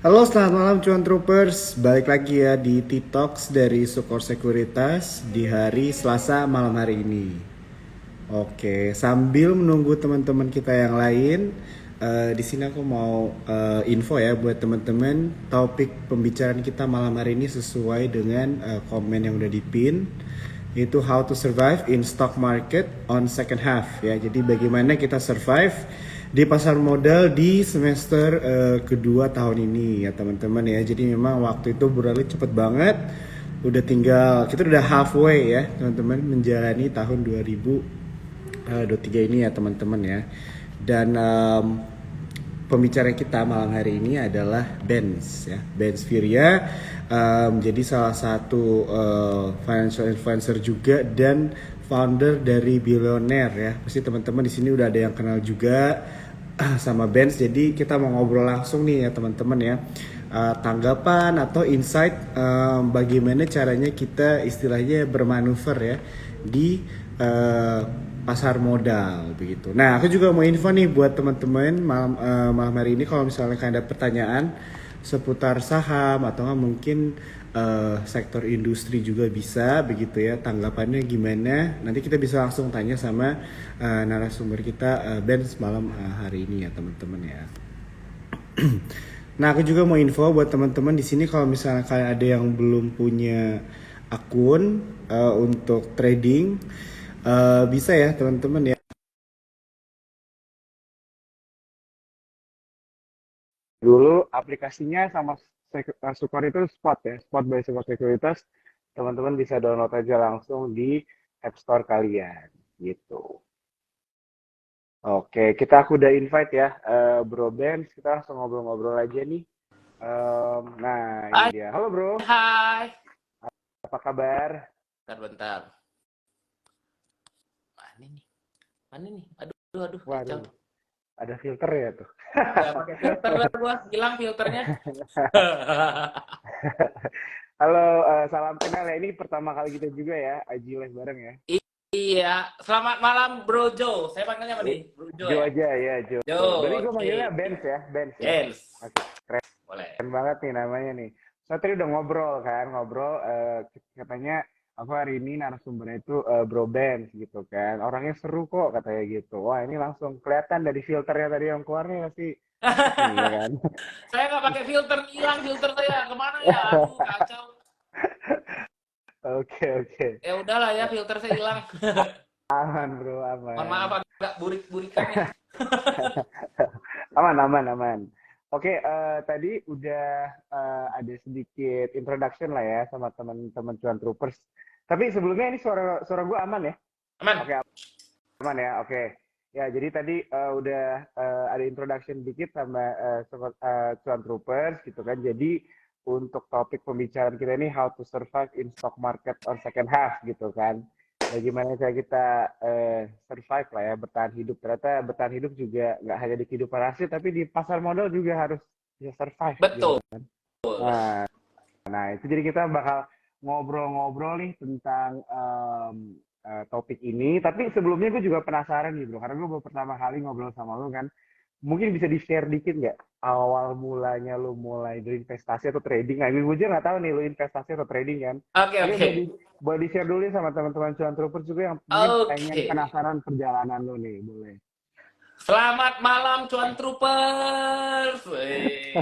Halo, selamat malam cuan troopers. Balik lagi ya di T-Talks dari Sukor Sekuritas di hari Selasa malam hari ini. Oke, sambil menunggu teman-teman kita yang lain, di sini aku mau info ya buat teman-teman. Topik pembicaraan kita malam hari ini sesuai dengan komen yang udah dipin, yaitu how to survive in stock market on second half ya. Jadi bagaimana kita survive di pasar modal di semester kedua tahun ini ya teman-teman ya. Jadi memang waktu itu berlalu cepet banget. Udah tinggal, kita udah halfway ya teman-teman menjalani tahun 2023 ini ya teman-teman ya. Dan pembicara kita malam hari ini adalah Benz ya. Benz Firya menjadi salah satu financial influencer juga dan founder dari Billionaire ya. Pasti teman-teman di sini udah ada yang kenal juga sama Benz. Jadi kita mau ngobrol langsung nih ya teman-teman ya. Tanggapan atau insight bagaimana caranya kita istilahnya bermanuver ya di pasar modal begitu. Nah, aku juga mau info nih buat teman-teman malam hari ini kalau misalnya kalian ada pertanyaan seputar saham atau mungkin sektor industri juga bisa begitu ya, tanggapannya gimana, nanti kita bisa langsung tanya sama narasumber kita Benz malam hari ini ya teman-teman ya. Nah, aku juga mau info buat teman-teman di sini kalau misalnya kalian ada yang belum punya akun untuk trading, bisa ya teman-teman ya. Dulu aplikasinya sama Sukor itu Spot ya, Spot by Sukor Sekuritas. Teman-teman bisa download aja langsung di App Store kalian gitu. Oke, aku udah invite ya, Bro Benz. Kita langsung ngobrol-ngobrol aja nih. Nah, ini Hai, dia. Halo Bro, hai. apa kabar? Bentar. Mana nih? Mana nih? Aduh, aduh, kacau. Waduh, ada filter ya tuh. Gak pakai filter lah gua, hilang filternya. Halo, salam kenal ya. Ini pertama kali kita juga ya, Aji Live bareng ya. Iya, selamat malam Bro Jo. Saya panggilnya apa nih? Bro Jo Jo ya? aja ya, Jo. Jo, Berarti gue oke. manggilnya Benz ya, Benz ya. Yes, Oke, boleh. keren banget nih namanya nih. So tadi udah ngobrol kan, katanya aku hari ini narasumbernya itu Bro Benz gitu kan. Orangnya seru kok katanya gitu. Wah, ini langsung kelihatan dari filternya tadi yang keluarnya pasti nih ya kan. Saya nggak pakai filter, hilang filter saya. Kemana ya? Aduh, kacau. Oke, oke. Ya udahlah ya, filter saya hilang. Aman bro, Mohon maaf aman. agak burik-burikan nih. Aman, aman, aman. Oke, tadi udah ada sedikit introduction lah ya sama teman-teman Cuan Troopers. Tapi sebelumnya ini suara suara gue aman ya? Aman. Oke, aman ya. Oke. Ya, jadi tadi udah ada introduction dikit sama Cuan Troopers gitu kan. Jadi untuk topik pembicaraan kita ini how to survive in stock market on second half gitu kan. Bagaimana cara kita survive lah ya, bertahan hidup. Ternyata bertahan hidup juga nggak hanya di kehidupan asli, tapi di pasar modal juga harus bisa survive gitu. Betul. Nah, nah itu jadi kita bakal ngobrol-ngobrol nih tentang topik ini. Tapi sebelumnya gue juga penasaran nih bro, karena gue baru pertama kali ngobrol sama lo kan. Mungkin bisa di-share dikit nggak awal mulanya lo mulai berinvestasi atau trading? Nah, gue juga nggak tahu nih lo investasi atau trading kan. Oke, Tapi oke. boleh di-share dulu nih sama teman-teman cuan troopers juga yang mungkin pengen Oke. penasaran perjalanan lo nih, boleh. Selamat malam Cuan Troopers. Wih.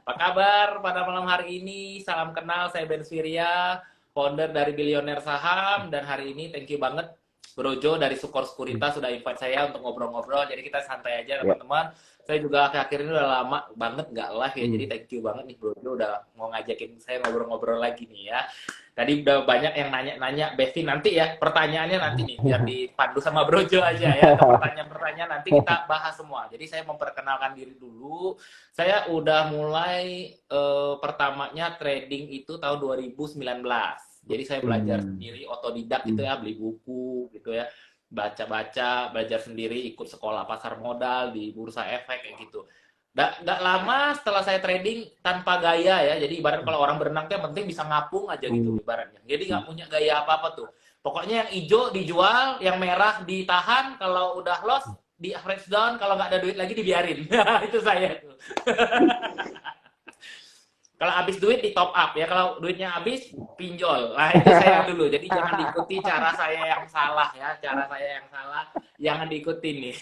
Apa kabar pada malam hari ini? Salam kenal, saya Ben Surya, founder dari Billionaire Saham. Dan hari ini thank you banget Bro Jo dari Sukor Sekuritas sudah invite saya untuk ngobrol-ngobrol. Jadi kita santai aja Ya. teman-teman. Saya juga akhir-akhir ini udah lama banget nggak live ya. Jadi Hmm. thank you banget nih Bro Jo udah mau ngajakin saya ngobrol-ngobrol lagi nih ya. Tadi udah banyak yang nanya-nanya, Bevi nanti ya pertanyaannya nanti nih biar dipandu sama Brojo aja ya. Ke pertanyaan-pertanyaan nanti kita bahas semua. Jadi saya memperkenalkan diri dulu. Saya udah mulai pertamanya trading itu tahun 2019. Jadi saya belajar sendiri otodidak gitu ya, beli buku gitu ya, baca-baca, belajar sendiri, ikut sekolah pasar modal di bursa efek kayak gitu. Nggak lama setelah saya trading tanpa gaya ya. Jadi ibarat kalau orang berenang tuh yang penting bisa ngapung aja gitu ibaratnya. Jadi nggak punya gaya apa-apa tuh. Pokoknya yang hijau dijual, yang merah ditahan, kalau udah loss di average down, kalau nggak ada duit lagi dibiarin. Itu saya tuh. Kalau habis duit di top up ya, kalau duitnya habis pinjol. Nah, itu saya dulu. Jadi jangan diikuti cara saya yang salah ya, cara saya yang salah jangan diikuti nih.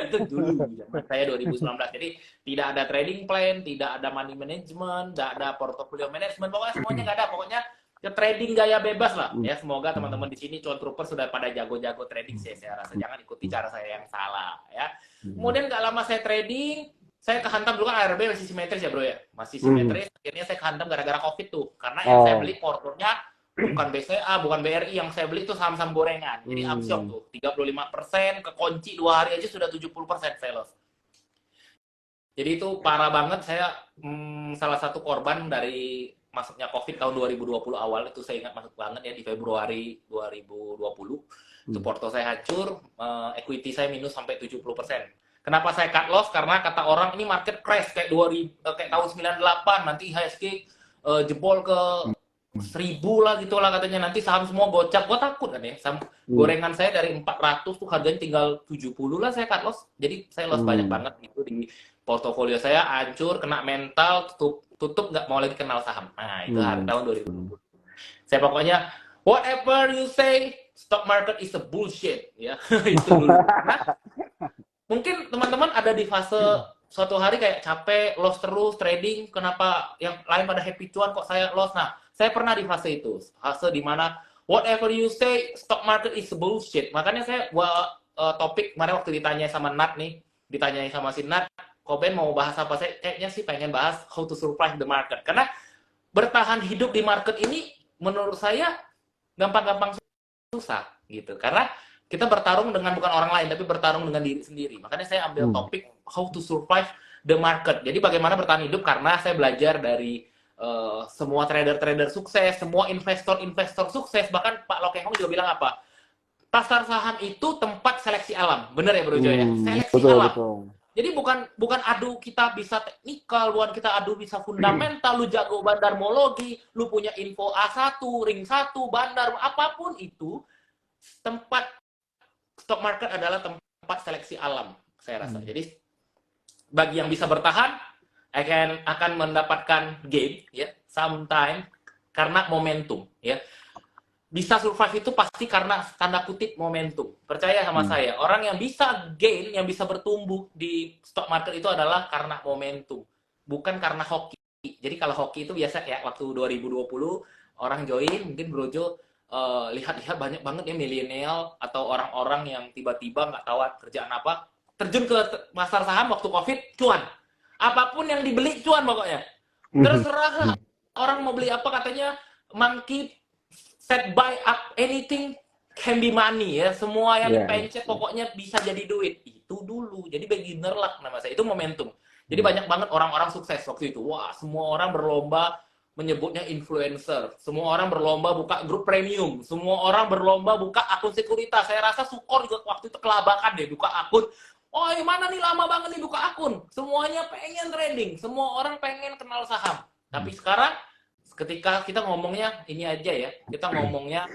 Itu dulu zaman saya 2019. Jadi tidak ada trading plan, tidak ada money management, tidak ada portfolio management, pokoknya semuanya nggak ada. Pokoknya ke trading gaya bebas lah ya. Semoga teman-teman di sini Cuan Trooper sudah pada jago-jago trading sih, saya rasa. Jangan ikuti cara saya yang salah ya. Kemudian nggak lama saya trading, saya kehantam dulu kan ARB masih simetris ya bro ya, masih simetris. Akhirnya saya kehantam gara-gara COVID tuh, karena yang saya beli portonya bukan BCA, bukan BRI, yang saya beli itu saham-saham gorengan. Jadi absorb tuh 35%, kekunci 2 hari aja sudah 70% saya loss. Jadi itu parah banget. Saya salah satu korban dari masuknya COVID tahun 2020 awal itu. Saya ingat masuk banget ya, di Februari 2020 itu porto saya hancur, equity saya minus sampai 70%. Kenapa saya cut loss? Karena kata orang ini market crash kayak kayak tahun 98, nanti IHSG jebol ke 1000 lah gitu lah katanya, nanti saham semua gocap. Gue takut kan ya, saham gorengan saya dari 400 tuh harganya tinggal 70 lah, saya cut loss. Jadi saya loss banyak banget itu di portofolio saya, hancur, kena mental, tutup nggak mau lagi kenal saham. Nah itu tahun 2020. Saya pokoknya whatever you say, stock market is a bullshit ya. Itu dulu. Nah, mungkin teman-teman ada di fase suatu hari kayak capek, loss terus trading, kenapa yang lain pada happy cuan kok saya loss. Nah, saya pernah di fase itu, fase dimana whatever you say, stock market is bullshit. Makanya saya buat topik kemarin waktu ditanya sama Nat nih, ditanyai sama si Nat, Koben mau bahas apa? Saya kayaknya sih pengen bahas how to survive the market. Karena bertahan hidup di market ini menurut saya gampang-gampang susah gitu. Karena kita bertarung dengan bukan orang lain, tapi bertarung dengan diri sendiri. Makanya saya ambil topik how to survive the market. Jadi bagaimana bertahan hidup, karena saya belajar dari semua trader-trader sukses, semua investor-investor sukses. Bahkan Pak Lokeng Hong juga bilang apa? Pasar saham itu tempat seleksi alam. Bener ya Bro Jo ya? Seleksi alam. Betul. Jadi bukan adu kita bisa teknikal, bukan kita adu bisa fundamental, lu jago bandarmologi, lu punya info A1, ring 1, bandar, apapun itu, tempat stock market adalah tempat seleksi alam, saya rasa. Jadi bagi yang bisa bertahan akan mendapatkan gain ya, sometime karena momentum ya. Bisa survive itu pasti karena tanda kutip momentum. Percaya sama saya, orang yang bisa gain, yang bisa bertumbuh di stock market itu adalah karena momentum, bukan karena hoki. Jadi kalau hoki itu biasa ya, waktu 2020 orang join, mungkin Brojo lihat-lihat banyak banget ya milenial atau orang-orang yang tiba-tiba nggak tahu kerjaan apa, terjun ke pasar saham waktu COVID, cuan. Apapun yang dibeli cuan pokoknya. Terserah orang mau beli apa, katanya monkey set buy up anything can be money ya. Semua yang dipencet pokoknya bisa jadi duit. Itu dulu. Jadi beginner luck nama saya. Itu momentum. Jadi banyak banget orang-orang sukses waktu itu. Wah, semua orang berlomba menyebutnya influencer. Semua orang berlomba buka grup premium. Semua orang berlomba buka akun sekuritas. Saya rasa Sukor juga waktu itu kelabakan deh buka akun. Oh, mana nih lama banget nih buka akun. Semuanya pengen trading. Semua orang pengen kenal saham. Tapi sekarang ketika kita ngomongnya ini aja ya. Kita ngomongnya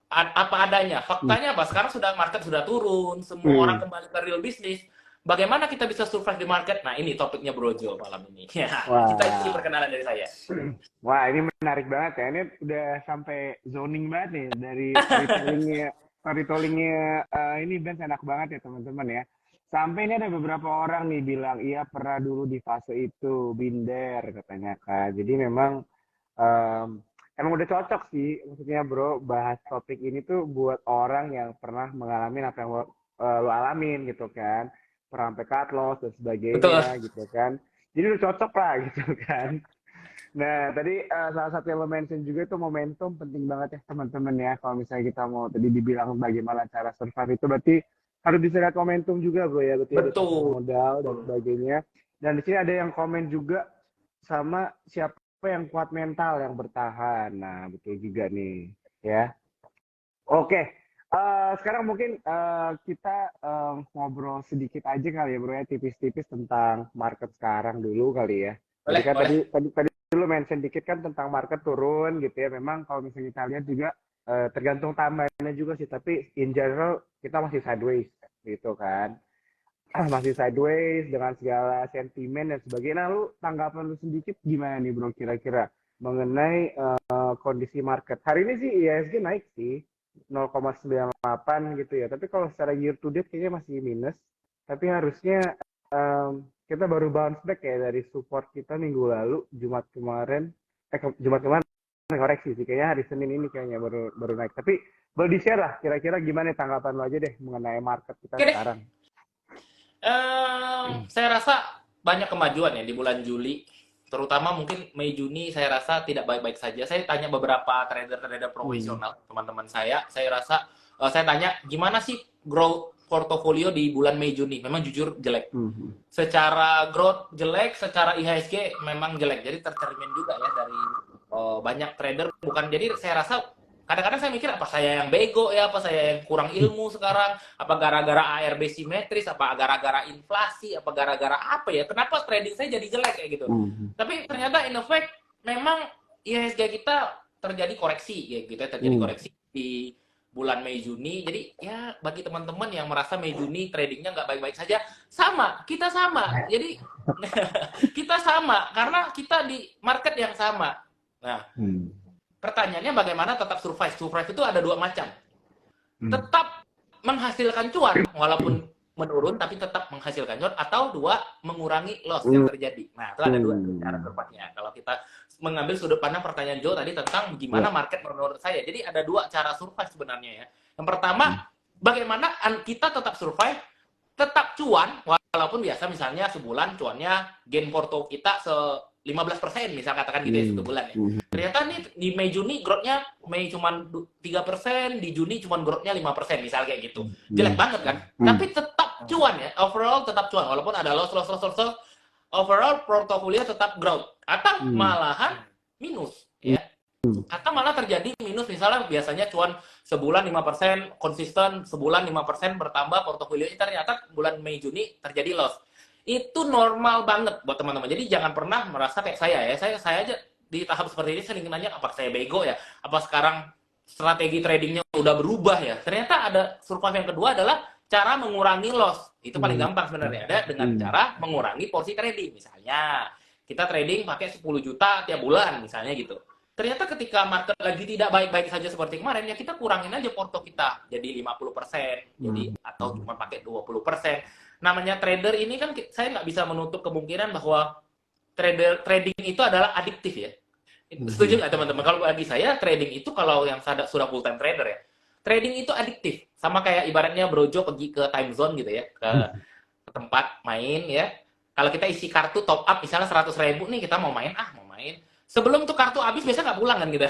apa adanya. Faktanya apa? Sekarang market sudah turun. Semua orang kembali ke real business. Bagaimana kita bisa survive di market? Nah, ini topiknya Brojo malam ini. Ya, kita isi perkenalan dari saya. Wah, ini menarik banget ya. Ini udah sampai zoning banget nih dari storytellingnya ini Ben, enak banget ya teman-teman ya. Sampai ini ada beberapa orang nih bilang, iya pernah dulu di fase itu, binder katanya Kak. Jadi memang emang udah cocok sih, maksudnya bro, bahas topik ini tuh buat orang yang pernah mengalami apa yang lo alamin gitu kan. Pernah sampai cut loss dan sebagainya. Betul. Gitu kan. Jadi udah cocok lah gitu kan. Nah, tadi salah satu yang lo mention juga itu momentum, penting banget ya teman-teman ya. Kalau misalnya kita mau tadi dibilang bagaimana cara survive itu, berarti harus bisa lihat momentum juga bro ya. Betul. Modal dan sebagainya. Dan di sini ada yang komen juga sama siapa yang kuat mental yang bertahan. Nah, betul juga nih ya. Oke. Sekarang mungkin kita ngobrol sedikit aja kali ya bro ya, tipis-tipis tentang market sekarang dulu kali ya. Boleh, kan tadi dulu mention dikit kan tentang market turun gitu ya. Memang kalau misalnya kita lihat juga tergantung tambahannya juga sih, tapi in general kita masih sideways gitu kan. Masih sideways dengan segala sentimen dan sebagainya. Nah, lu tanggapan lu sedikit gimana nih bro kira-kira mengenai kondisi market. Hari ini sih IHSG naik sih 0,98 gitu ya. Tapi kalau secara year to date kayaknya masih minus. Tapi harusnya kita baru bounce back ya dari support kita minggu lalu, Jumat kemarin. Jumat kemarin koreksi sih. Kayaknya hari Senin ini kayaknya baru naik. Tapi boleh di-share lah kira-kira gimana tanggapan lo aja deh mengenai market kita Oke deh. sekarang. Saya rasa banyak kemajuan ya di bulan Juli, terutama mungkin Mei Juni saya rasa tidak baik-baik saja. Saya tanya beberapa trader-trader profesional teman-teman saya rasa saya tanya gimana sih growth portofolio di bulan Mei Juni, memang jujur jelek. Secara growth jelek, secara IHSG memang jelek. Jadi tercermin juga ya dari banyak trader, bukan, jadi saya rasa kadang-kadang saya mikir apa saya yang bego ya, apa saya yang kurang ilmu sekarang, apa gara-gara ARB simetris, apa gara-gara inflasi, apa gara-gara apa ya, kenapa trading saya jadi jelek kayak gitu. Tapi ternyata in effect memang IHSG kita terjadi koreksi ya gitu, terjadi koreksi di bulan Mei Juni. Jadi ya bagi teman-teman yang merasa Mei Juni tradingnya nggak baik-baik saja, kita sama. Jadi kita sama karena kita di market yang sama. Nah, pertanyaannya bagaimana tetap survive? Survive itu ada dua macam. Tetap menghasilkan cuan, walaupun menurun, tapi tetap menghasilkan cuan. Atau dua, mengurangi loss yang terjadi. Nah, itu ada dua cara survive-nya. Kalau kita mengambil sudut pandang pertanyaan Joe tadi tentang gimana market menurut saya. Jadi ada dua cara survive sebenarnya ya. Yang pertama, bagaimana kita tetap survive, tetap cuan, walaupun biasa misalnya sebulan cuannya gain porto kita 15%, misal katakan gitu ya, satu bulan ya. Ternyata nih di Mei Juni growth-nya Mei cuma 3%, di Juni cuma growth-nya 5%, misal kayak gitu. Jelek banget kan? Tapi tetap cuan ya, overall tetap cuan, walaupun ada loss, overall portofolio tetap growth. Atau malahan minus ya. Atau malah terjadi minus, misalnya biasanya cuan sebulan 5%, konsisten sebulan 5% bertambah portofolio, ternyata bulan Mei Juni terjadi loss. Itu normal banget buat teman-teman. Jadi jangan pernah merasa kayak saya ya. Saya aja di tahap seperti ini sering nanya, apa saya bego ya? Apa sekarang strategi tradingnya udah berubah ya? Ternyata ada survive yang kedua adalah cara mengurangi loss. Itu paling gampang sebenarnya. Ada dengan cara mengurangi porsi trading. Misalnya kita trading pakai 10 juta tiap bulan misalnya gitu. Ternyata ketika market lagi tidak baik-baik saja seperti kemarin, ya kita kurangin aja porto kita jadi 50%, jadi atau cuma pakai 20%. Namanya trader ini kan saya nggak bisa menutup kemungkinan bahwa trading itu adalah adiktif ya. Setuju nggak teman-teman? Kalau bagi saya trading itu, kalau yang sudah full time trader ya, trading itu adiktif. Sama kayak ibaratnya Brojo pergi ke time zone gitu ya, ke tempat main ya. Kalau kita isi kartu top up misalnya 100.000 nih, kita mau main. Sebelum tuh kartu habis biasa nggak pulang kan gitu.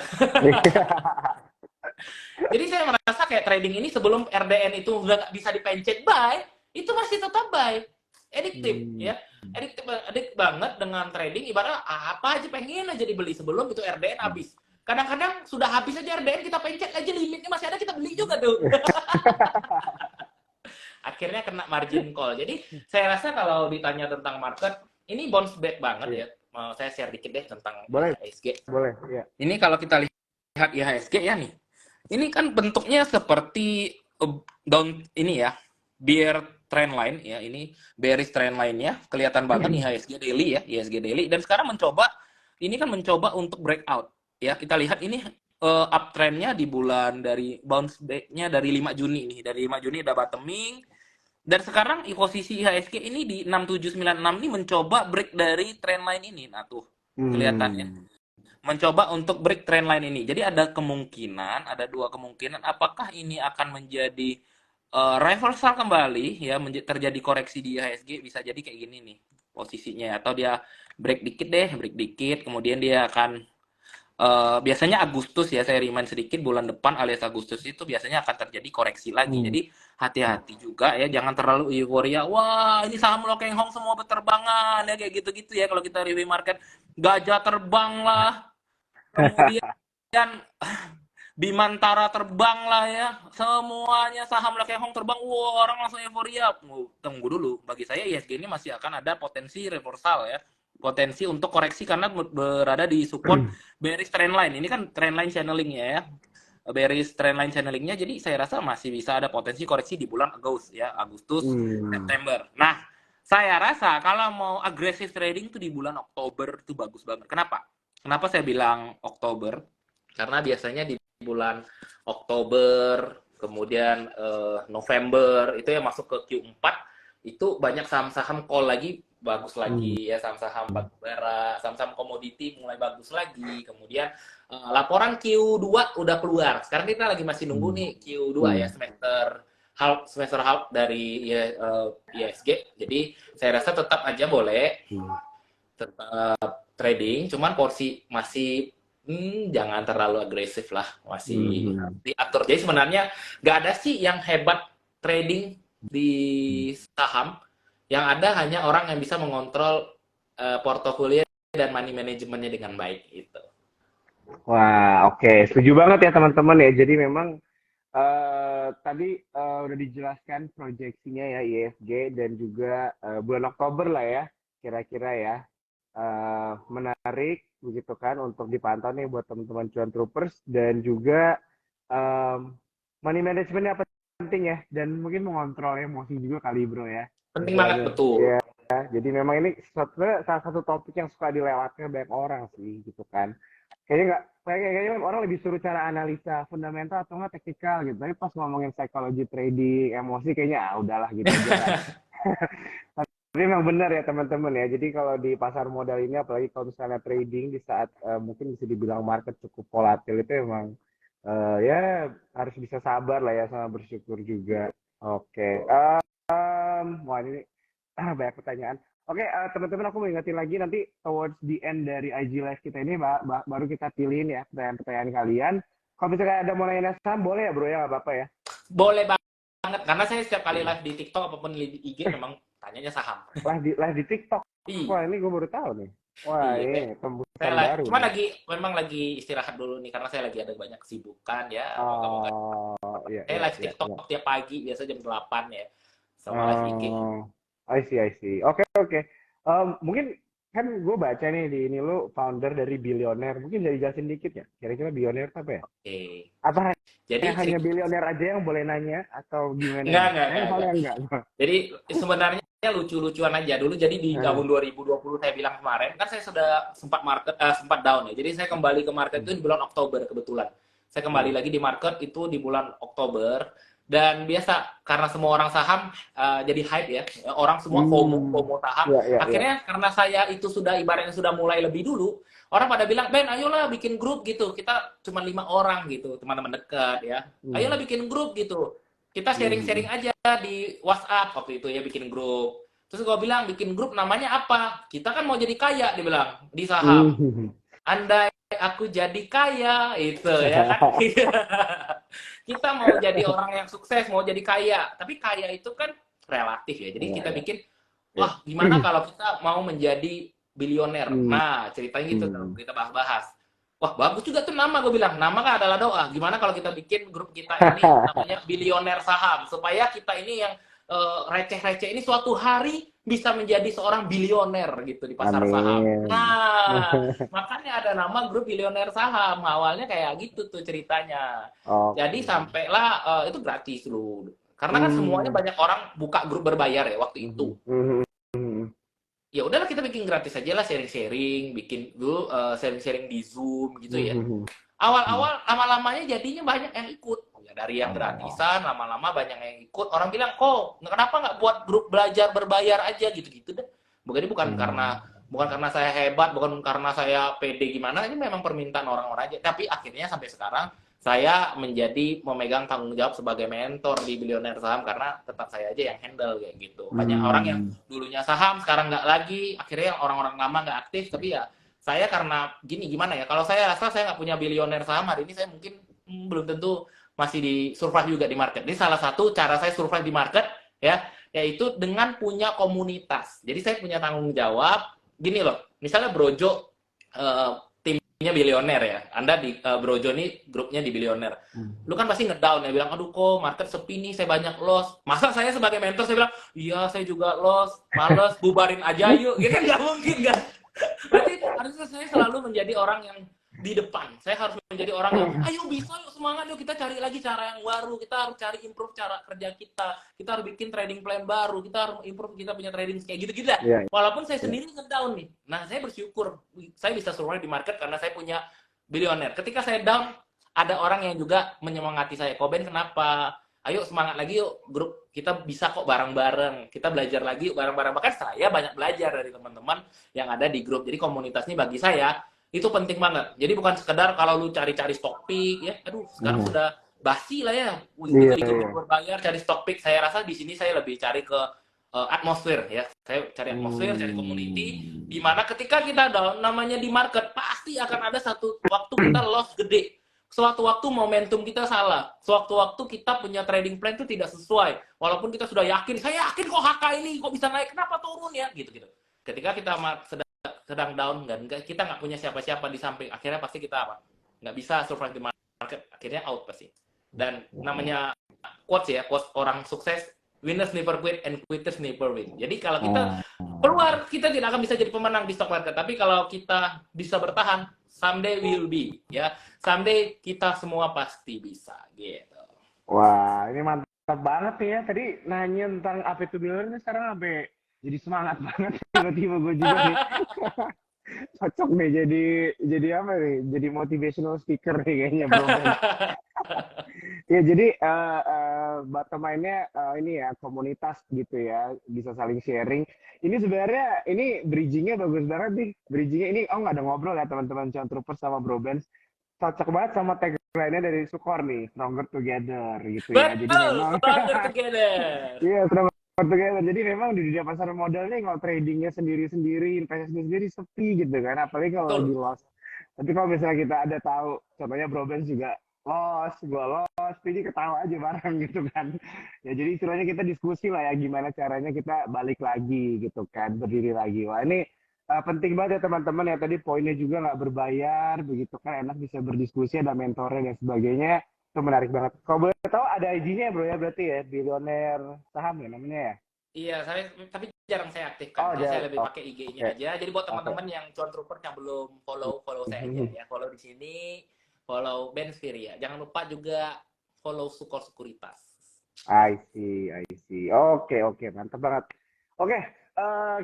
Jadi saya merasa kayak trading ini sebelum RDN itu udah nggak bisa dipencet buy, itu masih tetap buy. Addictive ya. Addictive banget dengan trading, ibaratnya apa aja pengen aja dibeli sebelum itu RDN habis. Kadang-kadang sudah habis aja RDN, kita pencet aja, limitnya masih ada, kita beli juga tuh. Akhirnya kena margin call. Jadi saya rasa kalau ditanya tentang market, ini bounce back banget ya. Mau saya share dikit deh tentang IHSG. Boleh, ya. Ini kalau kita lihat IHSG ya nih. Ini kan bentuknya seperti down ini ya, bear trend line ya, ini bearish trend line-nya kelihatan banget nih IHSG daily ya, IHSG daily, dan sekarang mencoba untuk breakout ya. Kita lihat ini uptrend-nya di bulan dari bounce back-nya dari 5 Juni nih. Dari 5 Juni udah bottoming. Dan sekarang posisi IHSG ini di 6796 ini mencoba break dari trend line ini. Nah tuh, kelihatan ya. Mencoba untuk break trend line ini. Jadi ada dua kemungkinan, apakah ini akan menjadi reversal kembali ya, terjadi koreksi di IHSG, bisa jadi kayak gini nih posisinya, atau dia break dikit, kemudian dia akan biasanya Agustus ya, saya remind sedikit, bulan depan alias Agustus itu biasanya akan terjadi koreksi lagi. Jadi hati-hati juga ya, jangan terlalu euforia. Wah, ini saham Lo Keng Hong semua berterbangan ya, kayak gitu-gitu ya. Kalau kita review market, gajah terbang lah, kemudian Bimantara terbang lah ya, semuanya saham Lo Keng Hong terbang. Wah, orang langsung euforia. Tunggu dulu, bagi saya IHSG ini masih akan ada potensi reversal ya. Potensi untuk koreksi karena berada di support bearish trend line. Ini kan trend line channeling ya. bearish trendline channelingnya, jadi saya rasa masih bisa ada potensi koreksi di bulan Agustus, September. Nah, saya rasa kalau mau aggressive trading tuh di bulan Oktober tuh bagus banget. Kenapa saya bilang Oktober? Karena biasanya di bulan Oktober, kemudian November itu yang masuk ke Q4 itu banyak saham-saham call lagi bagus lagi ya, saham-saham batubara, saham-saham komoditi mulai bagus lagi. Kemudian laporan Q2 udah keluar. Sekarang kita lagi masih nunggu nih Q2 ya, semester half dari ISG. Jadi saya rasa tetap aja boleh tetap trading, cuman porsi masih jangan terlalu agresif lah, masih diatur. Jadi sebenarnya nggak ada sih yang hebat trading di saham, yang ada hanya orang yang bisa mengontrol portofolio dan money manajemennya dengan baik itu. Wah, oke. Setuju banget ya teman-teman ya. Jadi memang tadi udah dijelaskan proyeksinya ya ISG dan juga bulan Oktober lah ya, kira-kira ya. Menarik begitu kan untuk dipantau nih buat teman-teman cuan troopers, dan juga money managementnya penting ya, dan mungkin mengontrol emosi juga kali bro ya. Penting banget, betul. Ya, jadi memang ini salah satu topik yang suka dilewatkan banyak orang sih gitu kan. Kayaknya orang lebih suruh cara analisa fundamental atau nggak teknikal gitu. Tapi pas ngomongin psikologi trading, emosi kayaknya udahlah gitu aja. Tapi memang benar ya teman-teman ya. Jadi kalau di pasar modal ini, apalagi kalau misalnya trading di saat mungkin bisa dibilang market cukup volatil, itu emang ya harus bisa sabar lah ya, sama bersyukur juga. Oke. Wah ini banyak pertanyaan. Oke, teman-teman, aku mau ingetin lagi nanti towards the end dari IG Live kita ini baru kita pilihin ya pertanyaan-pertanyaan kalian. Kalau misalnya ada mau nanya saham, boleh ya bro ya, nggak apa-apa ya? Boleh banget, karena saya setiap kali live di TikTok apapun di IG memang tanyanya saham. Live di TikTok? Wah, ini gue baru tahu nih. Wah, ini tembusan baru. Cuma memang lagi istirahat dulu nih, karena saya lagi ada banyak kesibukan ya. Iya, saya live TikTok tiap pagi, biasa jam 8 ya. Sama live IG. I see. Oke. Mungkin kan gue baca nih di ini lu founder dari Billionaire. Mungkin bisa dijelasin dikit ya? Kira-kira Billionaire apa ya? Oke. Apa jadi hanya Billionaire aja yang boleh nanya atau gimana? Enggak. Jadi sebenarnya lucu-lucuan aja dulu. Jadi di tahun 2020 saya bilang kemarin, kan saya sudah sempat down ya. Jadi saya kembali ke market itu di bulan Oktober kebetulan. Saya kembali lagi di market itu di bulan Oktober. Dan biasa karena semua orang saham jadi hype ya, orang semua FOMO saham. Akhirnya karena saya itu sudah ibaratnya sudah mulai lebih dulu, orang pada bilang, Ben, ayolah bikin grup gitu. Kita cuma 5 orang gitu, teman-teman dekat ya. Ayolah bikin grup gitu. Kita sharing-sharing aja di WhatsApp waktu itu ya, bikin grup. Terus gue bilang, bikin grup namanya apa? Kita kan mau jadi kaya, dia bilang, di saham. Andai aku jadi kaya, itu ya kan. Kita mau jadi orang yang sukses, mau jadi kaya. Tapi kaya itu kan relatif ya. Jadi kita bikin, wah gimana kalau kita mau menjadi bilioner. Nah, ceritanya gitu, kita bahas-bahas. Wah, bagus juga tuh nama, gue bilang. Nama kan adalah doa. Gimana kalau kita bikin grup kita ini namanya bilioner saham. Supaya kita ini yang receh-receh ini suatu hari bisa menjadi seorang bilioner gitu di pasar saham. Nah, makanya ada nama grup bilioner saham. Awalnya kayak gitu tuh ceritanya. Jadi sampailah itu gratis dulu. Karena kan semuanya banyak orang buka grup berbayar ya waktu itu. Ya udahlah kita bikin gratis aja lah, sharing-sharing, bikin dulu sharing-sharing di Zoom gitu ya. Awal-awal lama-lamanya jadinya banyak yang ikut. Ya, dari yang gratisan lama-lama banyak yang ikut. Orang bilang, kok kenapa nggak buat grup belajar berbayar aja gitu-gitu deh. Bukan karena saya hebat, bukan karena saya pede gimana, ini memang permintaan orang-orang aja. Tapi akhirnya sampai sekarang saya memegang tanggung jawab sebagai mentor di Bilioner Saham, karena tetap saya aja yang handle kayak gitu. Banyak orang yang dulunya saham sekarang nggak lagi, akhirnya orang-orang lama nggak aktif. Tapi ya saya karena gimana ya, kalau saya rasa saya nggak punya Bilioner Saham hari ini, saya mungkin belum tentu masih di survive juga di market. Ini salah satu cara saya survive di market ya, yaitu dengan punya komunitas. Jadi saya punya tanggung jawab gini loh. Misalnya Brojo timnya Bilioner ya. Anda di Brojo nih grupnya di Bilioner. Lu kan pasti ngedown ya, bilang aduh kok market sepi nih, saya banyak loss. Masa saya sebagai mentor saya bilang, "Iya, saya juga loss, males, bubarin aja yuk." Gitu nggak mungkin kan. Berarti harusnya saya selalu menjadi orang yang di depan. Saya harus menjadi orang yang, ayo bisa, yuk semangat, yuk kita cari lagi cara yang baru, kita harus cari improve cara kerja kita harus bikin trading plan baru, kita harus improve kita punya trading kayak gitu-gitu lah. Iya, Walaupun saya iya. sendiri nge-down nih. Nah, saya bersyukur saya bisa survive di market karena saya punya bilioner. Ketika saya down, ada orang yang juga menyemangati saya. Koben kenapa? Ayo semangat lagi yuk, grup kita bisa kok bareng-bareng. Kita belajar lagi yuk bareng-bareng. Bahkan saya banyak belajar dari teman-teman yang ada di grup. Jadi komunitas ini bagi saya itu penting banget. Jadi bukan sekedar kalau lu cari-cari stock pick ya. Aduh, sekarang sudah basi lah ya. Kita di grup berbayar cari stock pick. Saya rasa di sini saya lebih cari ke atmosfer ya. Saya cari atmosfer, cari community di mana ketika kita down namanya di market pasti akan ada satu waktu kita loss gede. Sewaktu-waktu momentum kita salah. Sewaktu-waktu kita punya trading plan itu tidak sesuai. Walaupun kita sudah yakin, saya yakin kok HK ini kok bisa naik, kenapa turun ya? Gitu-gitu. Ketika kita sedang down, kita nggak punya siapa-siapa di samping, akhirnya pasti kita apa? Nggak bisa survive di market, akhirnya out pasti. Dan namanya quotes ya, quotes orang sukses, winners never quit and quitters never win. Jadi kalau kita keluar, kita tidak akan bisa jadi pemenang di stock market. Tapi kalau kita bisa bertahan, someday will be, ya. Someday kita semua pasti bisa, gitu. Wah, ini mantap banget nih ya. Tadi nanya tentang apa itu billionaire, ini sekarang sampai jadi semangat banget. Tiba-tiba gue juga nih. Cocok nih jadi apa nih? Jadi motivational speaker nih kayaknya, bro. Ya, jadi bottom line-nya ini ya, komunitas gitu ya, bisa saling sharing. Ini sebenarnya, ini bridging-nya bagus banget nih. Bridging-nya ini, nggak ada ngobrol ya teman-teman Cuan Troopers sama Bro Benz. Cocok banget sama tagline-nya dari Sukor nih, Stronger Together gitu ya. Jadi Betul, memang, stronger together. iya, Stronger Together. Jadi memang di dunia pasar modal nih, kalau tradingnya sendiri-sendiri, investasi sendiri sepi gitu kan. Apalagi kalau lagi Betul. loss. Tapi kalau misalnya kita ada tahu, contohnya Bro Benz juga loss, gue loss, jadi ketawa aja bareng gitu kan. Ya jadi istilahnya kita diskusi lah ya, gimana caranya kita balik lagi gitu kan, berdiri lagi. Wah ini penting banget ya teman-teman ya, tadi poinnya juga nggak berbayar, begitu kan, enak bisa berdiskusi, ada mentornya dan sebagainya. Itu menarik banget. Kalau boleh tahu ada IG-nya bro ya, berarti ya, Bilioner Saham ya namanya ya? Iya, tapi jarang saya aktifkan. Jadi saya lebih pakai IG-nya aja. Jadi buat teman-teman yang Cuan Trooper yang belum follow saya aja ya. Follow di sini, follow Bensphere ya. Jangan lupa juga follow Sukor Sekuritas. I see. Oke, mantap banget. Oke,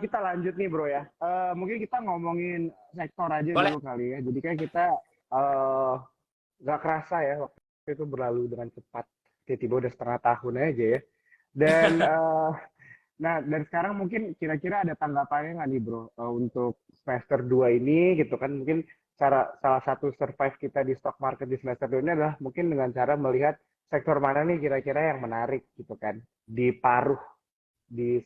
kita lanjut nih bro ya. Mungkin kita ngomongin sektor aja Boleh. dulu kali ya. Jadi kan kita nggak kerasa ya waktu itu berlalu dengan cepat. Tiba-tiba udah setengah tahun aja ya. Dan nah, dan sekarang mungkin kira-kira ada tanggapannya nggak nih bro untuk semester 2 ini gitu kan, mungkin salah satu survive kita di stock market di semester 2 ini adalah mungkin dengan cara melihat sektor mana nih kira-kira yang menarik gitu kan di paruh di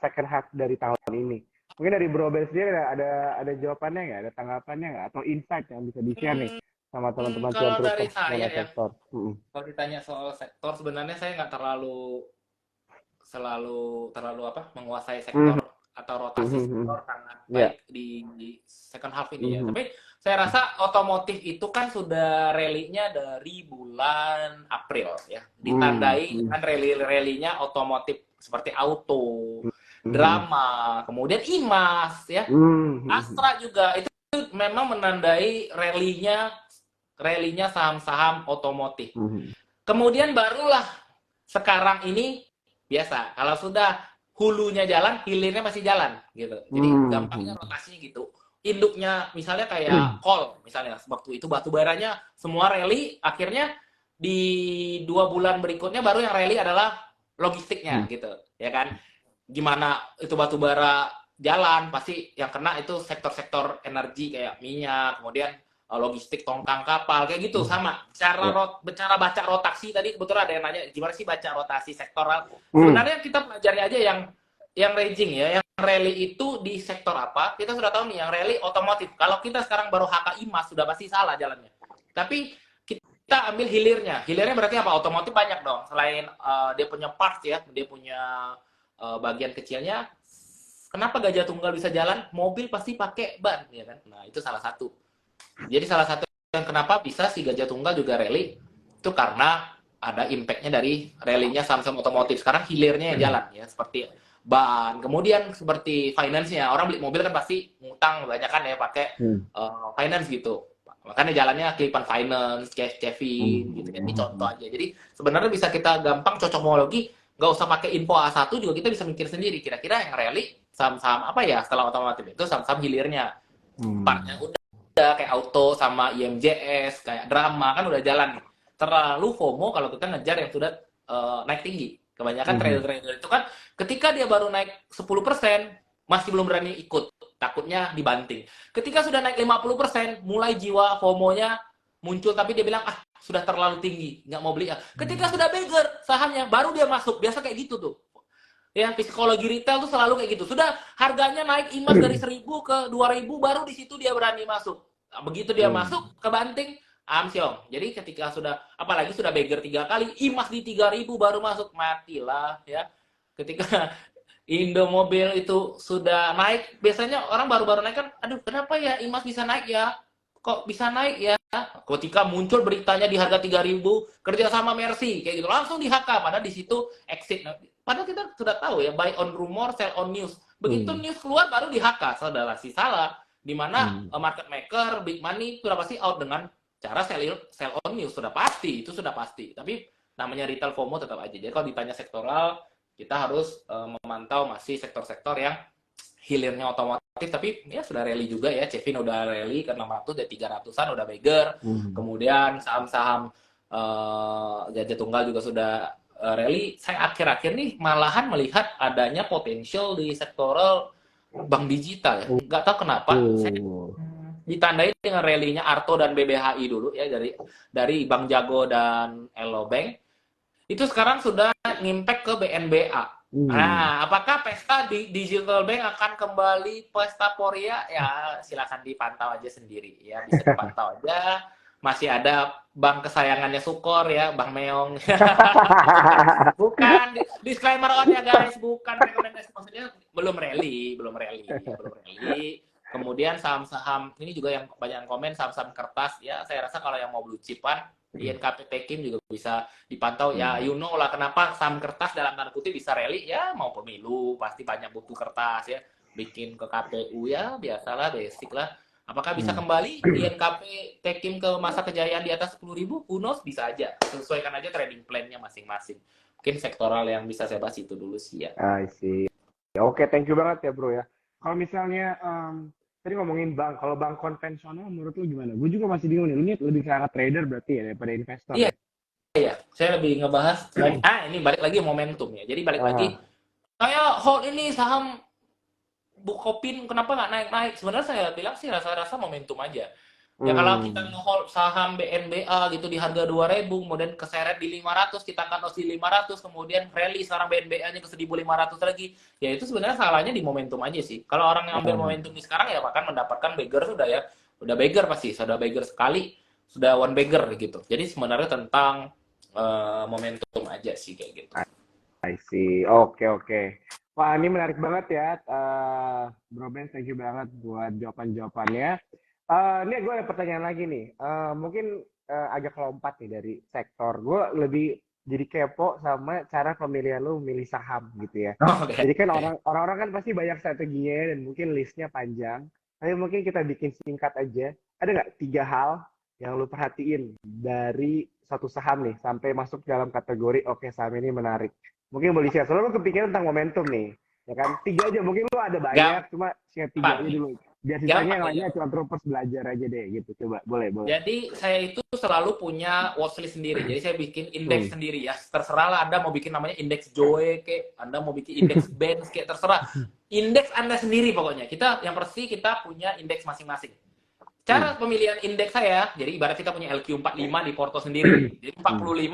second half dari tahun ini. Mungkin dari Bro Ben sendiri ada jawabannya nggak, ada tanggapannya nggak, atau insight yang bisa di-share nih sama teman-teman Cuan Kalau dari Troopers saya mengenai ya, sektor. kalau ditanya soal sektor, sebenarnya saya nggak selalu apa menguasai sektor atau rotasi sektor sangat baik di second half ini ya. Tapi saya rasa otomotif itu kan sudah rally-nya dari bulan April ya. Ditandai kan rally-nya otomotif seperti auto, drama, kemudian IMAS ya. Astra juga itu memang menandai rally-nya saham-saham otomotif. Kemudian barulah sekarang ini biasa, kalau sudah hulunya jalan, hilirnya masih jalan gitu. Jadi gampangnya rotasinya gitu. Induknya misalnya kayak coal, misalnya waktu itu batu baranya semua rally, akhirnya di 2 bulan berikutnya baru yang rally adalah logistiknya gitu, ya kan? Gimana itu batu bara jalan, pasti yang kena itu sektor-sektor energi kayak minyak, kemudian logistik tongkang kapal kayak gitu. Sama cara baca rotasi tadi kebetulan ada yang nanya gimana sih baca rotasi sektoral. Sebenarnya kita pelajari aja yang raging ya, yang rally itu di sektor apa, kita sudah tahu nih yang rally otomotif. Kalau kita sekarang baru HK IMAS sudah pasti salah jalannya. Tapi kita ambil hilirnya berarti apa, otomotif banyak dong, selain dia punya parts ya, dia punya bagian kecilnya. Kenapa Gajah Tunggal bisa jalan? Mobil pasti pakai ban ya kan. Nah itu salah satu. Jadi salah satu yang kenapa bisa si Gajah Tunggal juga rally itu karena ada impact-nya dari rally-nya saham-saham otomotif. Sekarang hilirnya yang jalan ya, seperti ban. Kemudian seperti finance-nya, orang beli mobil kan pasti ngutang banyak kan ya pakai finance gitu. Makanya jalannya Kelipan Finance, Kevin gitu kan. Ini contoh aja. Jadi sebenarnya bisa kita gampang cocokmologi, nggak usah pakai info A1 juga kita bisa mikir sendiri. Kira-kira yang rally saham-saham apa ya setelah otomotif itu saham-saham hilirnya. Partnya udah kayak auto sama IMJS, kayak drama kan udah jalan nih. Terlalu FOMO kalau kita ngejar yang sudah naik tinggi. Kebanyakan trader-trader itu kan ketika dia baru naik 10% masih belum berani ikut, takutnya dibanting. Ketika sudah naik 50%, mulai jiwa FOMO-nya muncul, tapi dia bilang, ah, sudah terlalu tinggi, nggak mau beli. Ketika sudah beggar sahamnya, baru dia masuk. Biasa kayak gitu tuh. Ya, psikologi retail tuh selalu kayak gitu. Sudah harganya naik imas dari 1.000 ke 2.000, baru di situ dia berani masuk. Nah, begitu dia masuk, kebanting, amsyong. Jadi ketika sudah, apalagi sudah beggar 3 kali, imas di 3.000 baru masuk, matilah ya. Ketika Indomobil itu sudah naik, biasanya orang baru-baru naik kan, aduh kenapa ya imas bisa naik ya? Kok bisa naik ya? Ketika muncul beritanya di harga 3.000, kerja sama Mercy, kayak gitu, langsung di HK, padahal di situ exit. Padahal kita sudah tahu ya, buy on rumor, sell on news. Begitu news keluar, baru di HK, saudara si salah. Di mana market maker, big money, sudah pasti out dengan cara sell on news, sudah pasti, itu sudah pasti. Tapi namanya retail FOMO tetap aja. Jadi kalau ditanya sektoral, kita harus memantau masih sektor-sektor yang hilirnya otomotif, tapi ya sudah rally juga ya. Cevin udah rally ke 600, dari 300-an udah beggar. Kemudian saham-saham gajah tunggal juga sudah rally. Saya akhir-akhir nih malahan melihat adanya potensial di sektoral bank digital ya. Nggak tahu kenapa. Saya ditandai dengan rally-nya Arto dan BBHI dulu ya, dari Bank Jago dan Elo Bank. Itu sekarang sudah ngimpact ke BNBA. Nah, apakah pesta di Digital Bank akan kembali pesta Poria? Ya, silakan dipantau aja sendiri ya, bisa dipantau aja. Masih ada bank kesayangannya Sukor ya, Bang Meong. Bukan disclaimer on ya guys, bukan rekomendasi, maksudnya belum rally. Kemudian saham-saham ini juga yang banyak komen, saham-saham kertas ya. Saya rasa kalau yang mau blue chipan, INKP Tekim juga bisa dipantau ya. You know lah kenapa saham kertas dalam tanda kutip bisa rally ya, mau pemilu pasti banyak butuh kertas ya. Bikin ke KPU ya, biasalah, basic lah. Apakah bisa kembali INKP Tekim ke masa kejayaan di atas 10.000? Who knows, bisa aja. Sesuaikan aja trading plan-nya masing-masing. Mungkin sektoral yang bisa saya bahas itu dulu sih ya. I see. Oke, thank you banget ya bro ya. Kalau misalnya tadi ngomongin bank, kalau bank konvensional menurut lu gimana? Gue juga masih bingung nih. Lu ini lebih ke arah trader berarti ya daripada investor. Iya, iya. Saya lebih ngebahas. Ini balik lagi momentum ya. Jadi balik lagi. Saya hold ini saham Bukopin kenapa nggak naik-naik? Sebenarnya saya bilang sih rasa-rasa momentum aja. Ya kalau kita nge-hold saham BNBA gitu di harga 2.000, kemudian keseret di 500, kita cut loss di 500, kemudian rally sekarang BNBA-nya ke 1.500 lagi. Ya itu sebenarnya salahnya di momentum aja sih. Kalau orang yang ambil momentum di sekarang ya akan mendapatkan beggar sudah ya. Udah beggar pasti, sudah beggar sekali, sudah one beggar gitu. Jadi sebenarnya tentang momentum aja sih kayak gitu. I see. Oke. Wah, ini menarik banget ya. Bro Ben, thank you banget buat jawaban-jawabannya. Ini gue ada pertanyaan lagi nih. Mungkin agak kelompat nih dari sektor. Gue lebih jadi kepo sama cara pemilihan lu memilih saham gitu ya. Jadi kan orang-orang kan pasti banyak strateginya dan mungkin listnya panjang. Tapi mungkin kita bikin singkat aja. Ada nggak 3 hal yang lu perhatiin dari satu saham nih sampai masuk dalam kategori oke, saham ini menarik. Mungkin boleh share. Soalnya lu kepikiran tentang momentum nih. Ya kan? 3 aja. Mungkin lu ada banyak. Cuma share 3 aja dulu. Biar sisanya yang lainnya cuma terus belajar aja deh gitu. Coba, boleh. Jadi saya itu selalu punya watchlist sendiri. Jadi saya bikin indeks sendiri ya. Terserah lah Anda mau bikin namanya indeks Joe kayak, Anda mau bikin indeks Benz kayak, terserah. Indeks Anda sendiri pokoknya. Kita yang pasti kita punya indeks masing-masing. Cara pemilihan indeks saya, jadi ibarat kita punya LQ45 di Porto sendiri. Jadi 45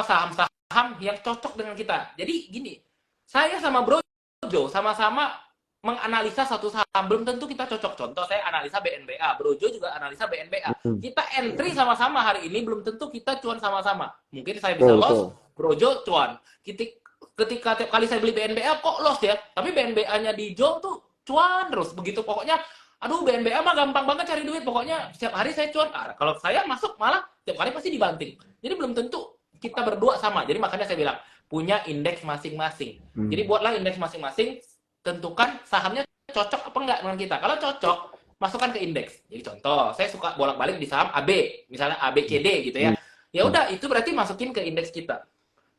saham-saham yang cocok dengan kita. Jadi gini, saya sama Brojo sama-sama menganalisa satu saham, belum tentu kita cocok. Contoh saya analisa BNBA, Brojo juga analisa BNBA. Kita entry sama-sama hari ini, belum tentu kita cuan sama-sama. Mungkin saya bisa loss, Brojo cuan. Ketika tiap kali saya beli BNBA kok loss ya, tapi BNBA-nya di Jo tuh cuan terus. Begitu pokoknya, aduh BNBA mah gampang banget cari duit, pokoknya setiap hari saya cuan. Kalau saya masuk malah tiap kali pasti dibanting. Jadi belum tentu kita berdua sama. Jadi makanya saya bilang, punya indeks masing-masing. Hmm. Jadi buatlah indeks masing-masing, tentukan sahamnya cocok apa enggak dengan kita. Kalau cocok, masukkan ke indeks. Jadi contoh, saya suka bolak-balik di saham AB, misalnya ABCD gitu ya. Ya udah, itu berarti masukin ke indeks kita.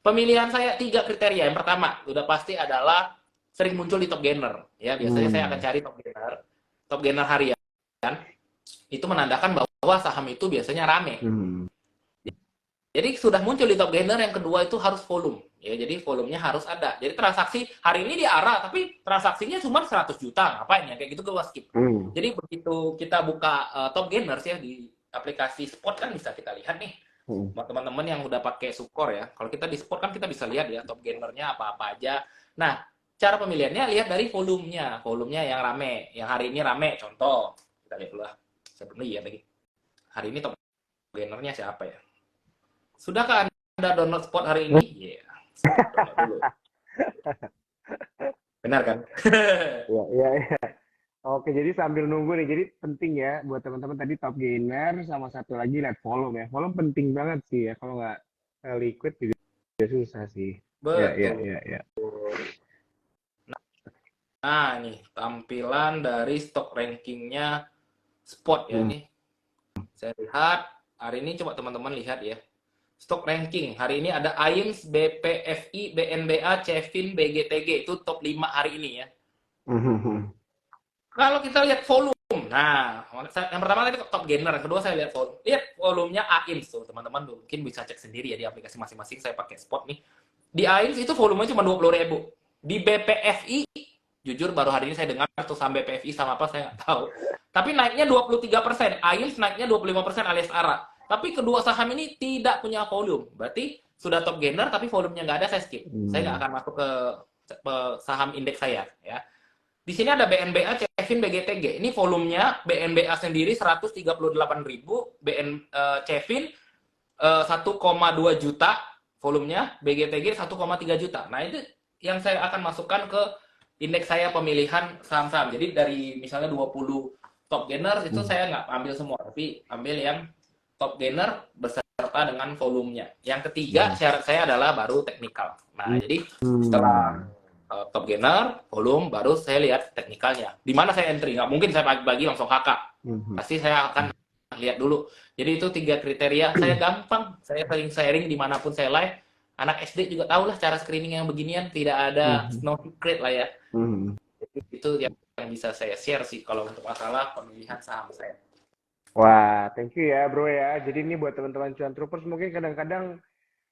Pemilihan saya 3 kriteria. Yang pertama, udah pasti adalah sering muncul di top gainer. Ya, biasanya saya akan cari top gainer harian. Itu menandakan bahwa saham itu biasanya rame. Jadi sudah muncul di top gainer. Yang kedua itu harus volume. Ya, jadi volumenya harus ada. Jadi transaksi hari ini diarah, tapi transaksinya cuma 100 juta. Ngapain ya? Kayak gitu gue skip. Jadi begitu kita buka top gainers ya di aplikasi Spot kan bisa kita lihat nih. Buat teman-teman yang udah pakai Sukor ya. Kalau kita di Spot kan kita bisa lihat ya top gainernya apa-apa aja. Nah, cara pemilihannya lihat dari volumenya. Volumenya yang rame. Yang hari ini rame. Contoh, kita lihat dulu lah. Saya belum lihat lagi. Hari ini top gainernya siapa ya? Sudahkah Anda download Spot hari ini? Iya. Download dulu. Benar kan? Iya. Oke, jadi sambil nunggu nih, jadi penting ya buat teman-teman tadi top gainer sama satu lagi lihat volume ya. Volume penting banget sih ya, kalau nggak liquid juga susah sih. Betul. Ya. Nah, nih tampilan dari stock rankingnya Spot ya nih. Saya lihat hari ini, coba teman-teman lihat ya. Stock ranking hari ini ada AIMS, BPFI, BNBA, Cefin, BGTG, itu top 5 hari ini ya. Kalau kita lihat volume, nah yang pertama tadi top gainer, yang kedua saya lihat volume. Lihat volumenya AIMS tuh teman-teman, mungkin bisa cek sendiri ya di aplikasi masing-masing. Saya pakai Spot nih. Di AIMS itu volumenya cuma 20.000. Di BPFI, jujur baru hari ini saya dengar tuh saham BPFI sama apa saya nggak tahu. Tapi naiknya 23%, AIMS naiknya 25% alias ARA. Tapi kedua saham ini tidak punya volume. Berarti sudah top gainer tapi volumenya nggak ada, saya skip. Saya nggak akan masuk ke saham indeks saya ya. Di sini ada BNBA, Cefin, BGTG. Ini volumenya BNBA sendiri 138.000, Cefin 1,2 juta volumenya, BGTG 1,3 juta. Nah, itu yang saya akan masukkan ke indeks saya pemilihan saham-saham. Jadi dari misalnya 20 top gainer itu saya nggak ambil semua, tapi ambil yang top gainer beserta dengan volumenya. Yang ketiga syarat saya adalah baru teknikal. Nah, jadi setelah top gainer, volume, baru saya lihat teknikalnya. Di mana saya entry? Nggak mungkin saya bagi langsung kakak. Pasti saya akan lihat dulu. Jadi itu 3 kriteria. Saya gampang. Saya sering sharing dimanapun saya live. Anak SD juga tahu lah cara screening yang beginian. Tidak ada no secret lah ya. Jadi itu yang bisa saya share sih kalau untuk masalah pemilihan saham saya. Wah, thank you ya bro ya. Jadi ini buat teman-teman cuan troopers mungkin kadang-kadang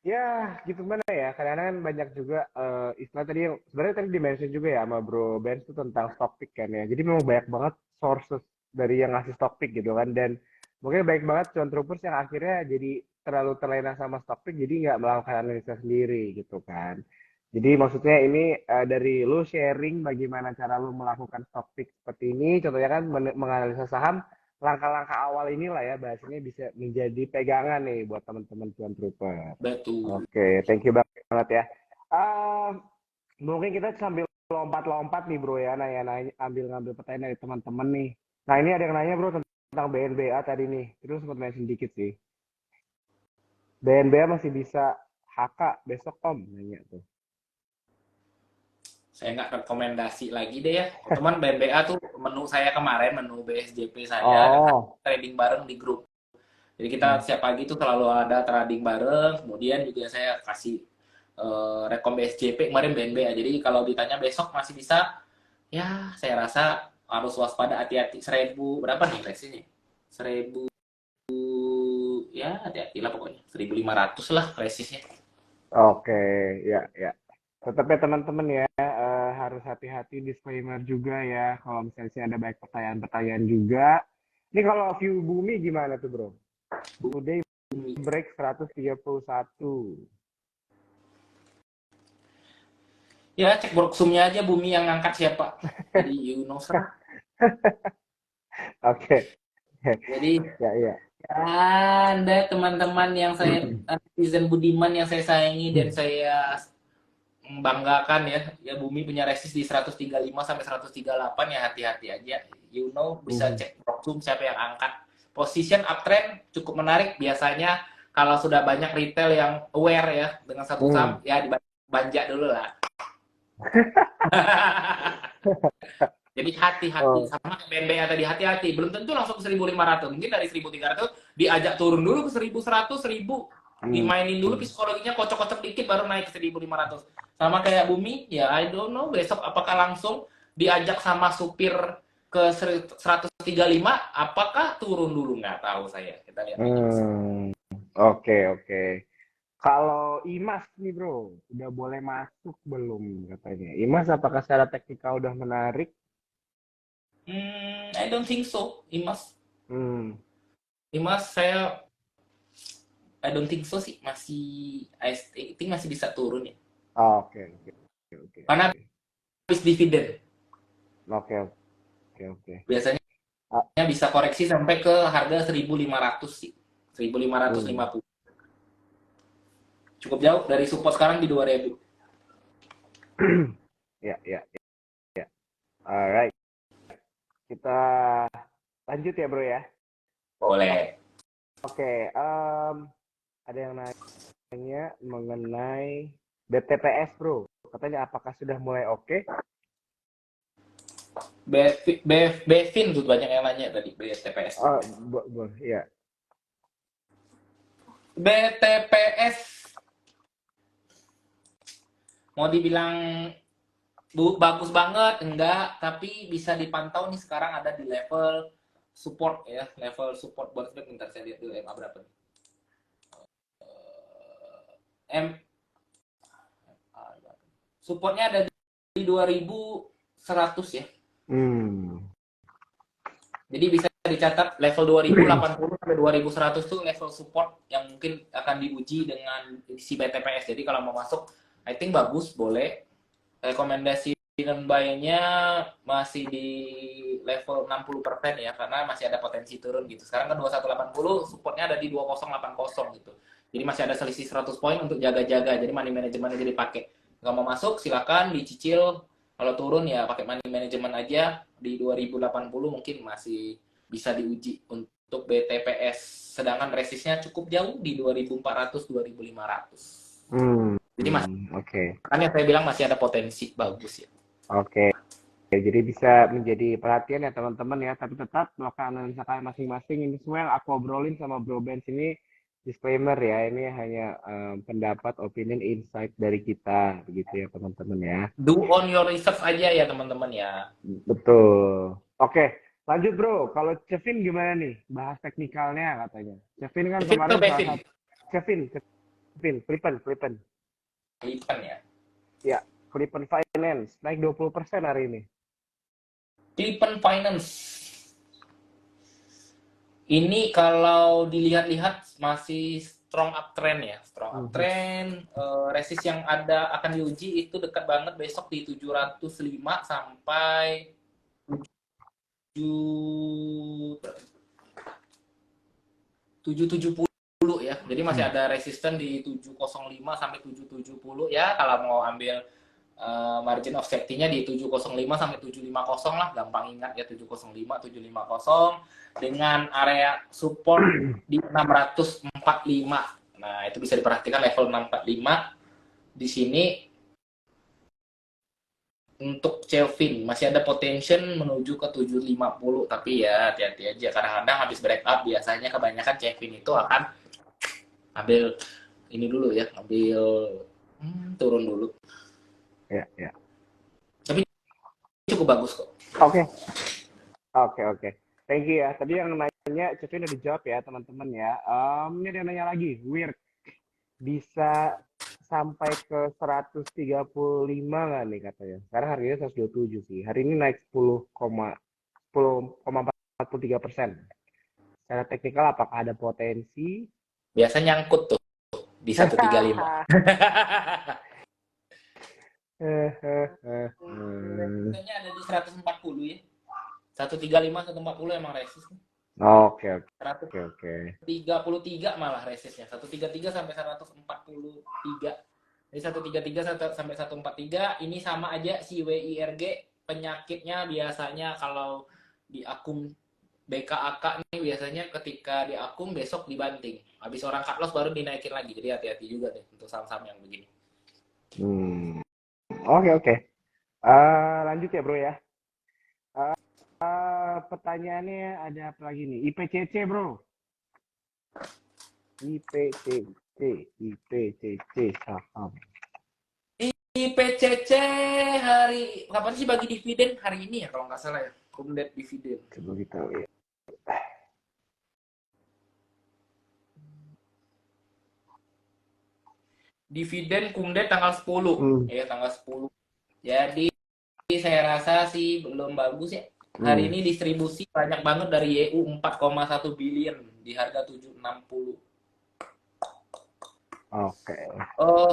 ya gitu mana ya, kadang-kadang banyak juga istilah tadi yang sebenarnya tadi dimention juga ya sama Bro Ben itu tentang stock pick kan ya. Jadi memang banyak banget sources dari yang ngasih stock pick gitu kan, dan mungkin baik banget cuan troopers yang akhirnya jadi terlalu terlena sama stock pick jadi nggak melakukan analisa sendiri gitu kan. Jadi maksudnya ini dari lu sharing bagaimana cara lu melakukan stock pick seperti ini, contohnya kan menganalisa saham, langkah-langkah awal inilah ya bahasanya bisa menjadi pegangan nih buat teman-teman cuan trooper. Betul. Oke, thank you banget ya. Mungkin kita sambil lompat-lompat nih bro ya, nanya-nanya, ngambil pertanyaan dari teman-teman nih. Nah ini ada yang nanya bro tentang BNBA tadi nih, terus sempat mention dikit sih. BNBA masih bisa HK besok om, nanya tuh. Saya nggak rekomendasi lagi deh ya. Teman BNBA tuh menu saya kemarin, menu BSJP saya, trading bareng di grup. Jadi kita setiap pagi tuh selalu ada trading bareng, kemudian juga saya kasih rekom BSJP kemarin BNBA. Jadi kalau ditanya besok masih bisa, ya saya rasa harus waspada, hati-hati. 1000 berapa nih resistnya? 1000 ya hati-hati lah pokoknya. 1500 lah resistnya. Oke, ya. Tetap ya teman-teman ya, harus hati-hati, disclaimer juga ya. Kalau misalnya ada banyak pertanyaan-pertanyaan juga. Ini kalau view bumi gimana tuh bro? Today break 131. Ya cek worksumnya aja bumi yang ngangkat siapa. Jadi you know sir. Oke. Jadi ya. Anda teman-teman yang saya netizen budiman yang saya sayangi dan saya membanggakan ya bumi punya resist di 135 sampai 138 ya, hati-hati aja. You know, bisa cek worksum siapa yang angkat. Position uptrend cukup menarik biasanya kalau sudah banyak retail yang aware ya dengan satu saham ya banja dulu lah. Jadi hati-hati Oh. sama BNBA tadi, hati-hati. Belum tentu langsung ke 1.500. Mungkin dari 1.300 diajak turun dulu ke 1.100, 1.000. Dimainin dulu psikologinya, kocok-kocok dikit baru naik ke 1.500. Sama kayak Bumi, ya I don't know besok apakah langsung diajak sama supir ke 135, apakah turun dulu, nggak tahu saya. Kita lihat aja. Oke. Kalau Imas nih bro, udah boleh masuk belum katanya? Imas apakah secara teknikal udah menarik? I don't think so, Imas. Hmm. Imas I don't think so sih, masih I think masih bisa turun ya. Oke. Karena habis dividen. Oke. Biasanya bisa koreksi sampai ke harga 1.500 sih. 1.550. Cukup jauh dari support sekarang di 2.000. Ya. Alright. Kita lanjut ya bro ya. Boleh. Oke. Ada yang nanya mengenai BTPS bro. Katanya apakah sudah mulai oke? Bevin tuh banyak yang nanya tadi BTPS. Iya. BTPS mau dibilang bagus banget enggak, tapi bisa dipantau nih sekarang ada di level support ya, level support bounce back. Bentar saya lihat dulu MA berapa nih. Supportnya ada di 2.100 ya. Jadi bisa dicatat level 2080 sampai 2100 tuh level support yang mungkin akan diuji dengan si BTPS. Jadi kalau mau masuk, I think bagus, boleh. Rekomendasi dan buy-nya masih di level 60% ya, karena masih ada potensi turun gitu. Sekarang kan 2180, supportnya ada di 2080 gitu. Jadi masih ada selisih 100 poin untuk jaga-jaga. Jadi money manajemennya jadi pakai. Nggak mau masuk, silakan dicicil. Kalau turun ya pakai money management aja di 2080 mungkin masih bisa diuji untuk BTPS. Sedangkan resistnya cukup jauh di 2400 2500. Jadi makanya saya bilang masih ada potensi bagus ya. Oke. Jadi bisa menjadi perhatian ya teman-teman ya, tapi tetap melakukan analisa kalian masing-masing. Ini semua yang aku obrolin sama Bro Benz ini disclaimer ya, ini hanya pendapat, opinion, insight dari kita, begitu ya teman-teman ya. Do on your research aja ya teman-teman ya. Betul. Oke, lanjut bro. Kalau Kevin gimana nih? Bahas teknikalnya katanya. Kevin kan Kevin kemarin atau salah Bevin? satu. Kevin, Flippen. Flippen ya. Ya, Flippen Finance naik 20% hari ini. Flippen Finance. Ini kalau dilihat-lihat masih strong uptrend ya, strong uptrend. Resist yang ada akan diuji itu dekat banget besok di 705 sampai 770 ya. Jadi masih ada resisten di 705 sampai 770 ya. Kalau mau ambil margin of safety-nya di 705 sampai 750 lah, gampang ingat ya, 705 750 dengan area support di 645. Nah, itu bisa diperhatikan level 645 di sini. Untuk Kelvin masih ada potential menuju ke 750, tapi ya hati-hati aja, kadang-kadang habis breakout biasanya kebanyakan Kelvin itu akan ambil ini dulu ya, ambil turun dulu. Ya. Tapi cukup bagus kok. Oke. Thank you ya. Tadi yang nanya Kevin udah dijawab ya teman-teman ya. Ini ada yang nanya lagi, Weird bisa sampai ke 135 nggak nih katanya? Sekarang harganya 127 sih. Hari ini naik 10,43%. Secara teknikal apakah ada potensi? Biasa nyangkut tuh di 135. Biasanya ada di 140 ya. 135 140 emang resist. Oke. 133 malah resistnya. 133 sampai 143. Jadi 133 sampai 143 ini sama aja si WIRG. Penyakitnya biasanya kalau di akun BKAK nih biasanya ketika di akun besok dibanting. Habis orang cut loss baru dinaikin lagi. Jadi hati-hati juga deh untuk saham-saham yang begini. Hmm. Oke, oke. Lanjut ya, Bro ya. Pertanyaannya ada apa lagi nih? IPCC, Bro. IPCC, IPCC saham. IPCC hari kapan sih bagi dividen? Hari ini ya kalau nggak salah ya. Kumdet dividen. Coba kita lihat. Dividen Kumdet tanggal 10. Hmm. Ya, tanggal 10. Jadi saya rasa sih belum bagus ya. Hari Hmm. ini distribusi banyak banget dari YU 4,1 billion di harga 760. Oke.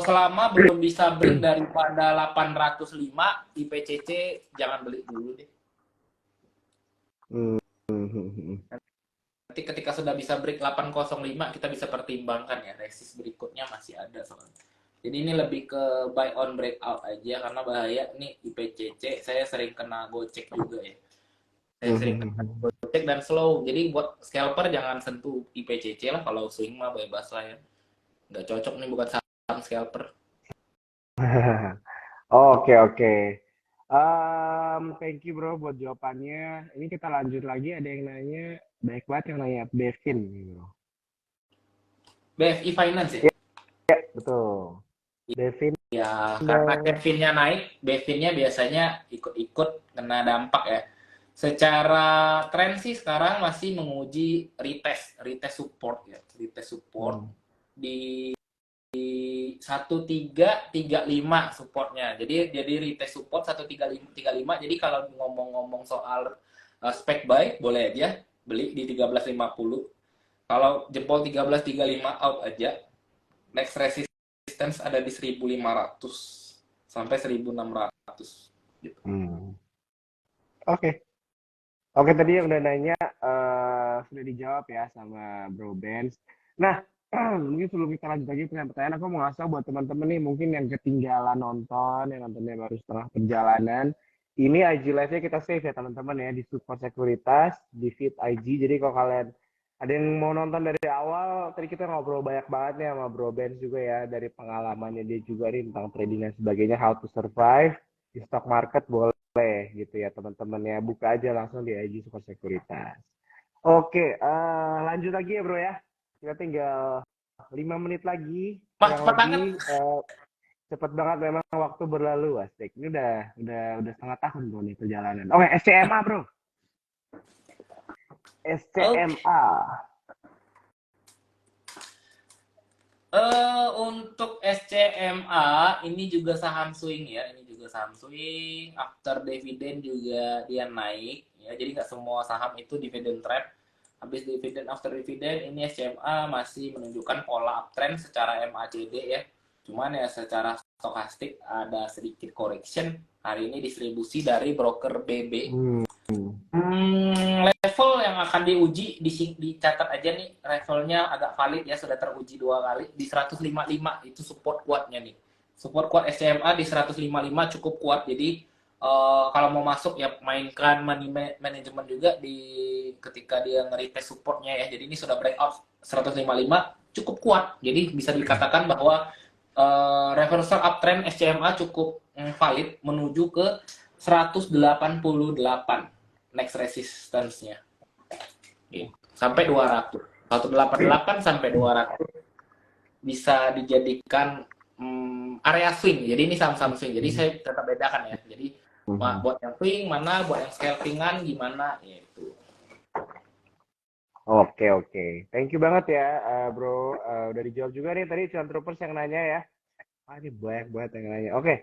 Selama belum bisa break daripada 805, IPCC jangan beli dulu deh. Hmm. Nanti ketika sudah bisa break 805, kita bisa pertimbangkan ya, resist berikutnya masih ada soalnya. Jadi ini lebih ke buy on breakout aja karena bahaya nih IPCC. Saya sering kena gocek juga ya. Saya sering kena gocek dan slow. Jadi buat scalper jangan sentuh IPCC lah, kalau swing mah bebas lah ya. Nggak cocok nih, bukan saham scalper. Oke, oke. Thank you bro buat jawabannya. Ini kita lanjut lagi. Ada yang nanya, baik banget yang nanya Bevin, bro. BFI Finance ya? Ya, betul. Bevin. Ya, karena Kevinnya naik, Bevinnya biasanya ikut-ikut kena dampak ya. Secara tren sih sekarang masih menguji retest support ya, retest support di 1335 supportnya. Jadi retest support 1335. Jadi kalau ngomong-ngomong soal spec buy boleh aja beli di 1350. Kalau jempol 1335 out aja. Next resistance ada di 1500 sampai 1600 gitu. Oke. Oke, tadi yang udah nanya sudah dijawab ya sama Bro Benz. Nah, mungkin sebelum kita lanjut lagi pertanyaan, aku mau ngasih tau buat teman-teman nih mungkin yang ketinggalan nonton, yang nontonnya baru setengah perjalanan. Ini IG Live-nya kita save ya teman-teman ya di Support Sekuritas, di feed IG. Jadi kalau kalian ada yang mau nonton dari awal, tadi kita ngobrol banyak banget nih sama Bro Benz juga ya, dari pengalamannya dia juga nih tentang trading dan sebagainya, how to survive di stock market, boleh gitu ya teman-teman ya, buka aja langsung di IG Support Sekuritas. Oke, lanjut lagi ya bro ya, kita tinggal 5 menit lagi, Mas, kurang cepet lebih. banget. Cepet banget memang waktu berlalu, asik. Ini udah setengah tahun bro nih perjalanan. Oke, SCMA bro. SCMA. Untuk SCMA ini juga saham swing ya, ini juga saham swing. After dividend juga dia naik ya, jadi nggak semua saham itu dividend trap. Habis dividend, after dividend, ini SCMA masih menunjukkan pola uptrend secara MACD ya. Cuman ya secara stokastik ada sedikit correction. Hari ini distribusi dari broker BB. Level yang akan diuji dicatat aja nih, levelnya agak valid ya, sudah teruji 2 kali di 155, itu support kuatnya nih. Support kuat SCMA di 155 cukup kuat. Jadi kalau mau masuk ya mainkan money management juga di ketika dia nge-retest supportnya ya. Jadi ini sudah breakout 155 cukup kuat. Jadi bisa dikatakan bahwa reversal uptrend SCMA cukup valid menuju ke 188 next resistance-nya. Sampai 200. 188 sampai 200 bisa dijadikan area swing. Jadi ini saham-saham swing. Jadi saya tetap bedakan ya. Jadi buat yang swing mana, buat yang scalpingan gimana, yaitu. Oke. Thank you banget ya, bro. Udah dijawab juga nih tadi Cuan Troopers yang nanya ya. Ini banyak banget yang nanya. Oke.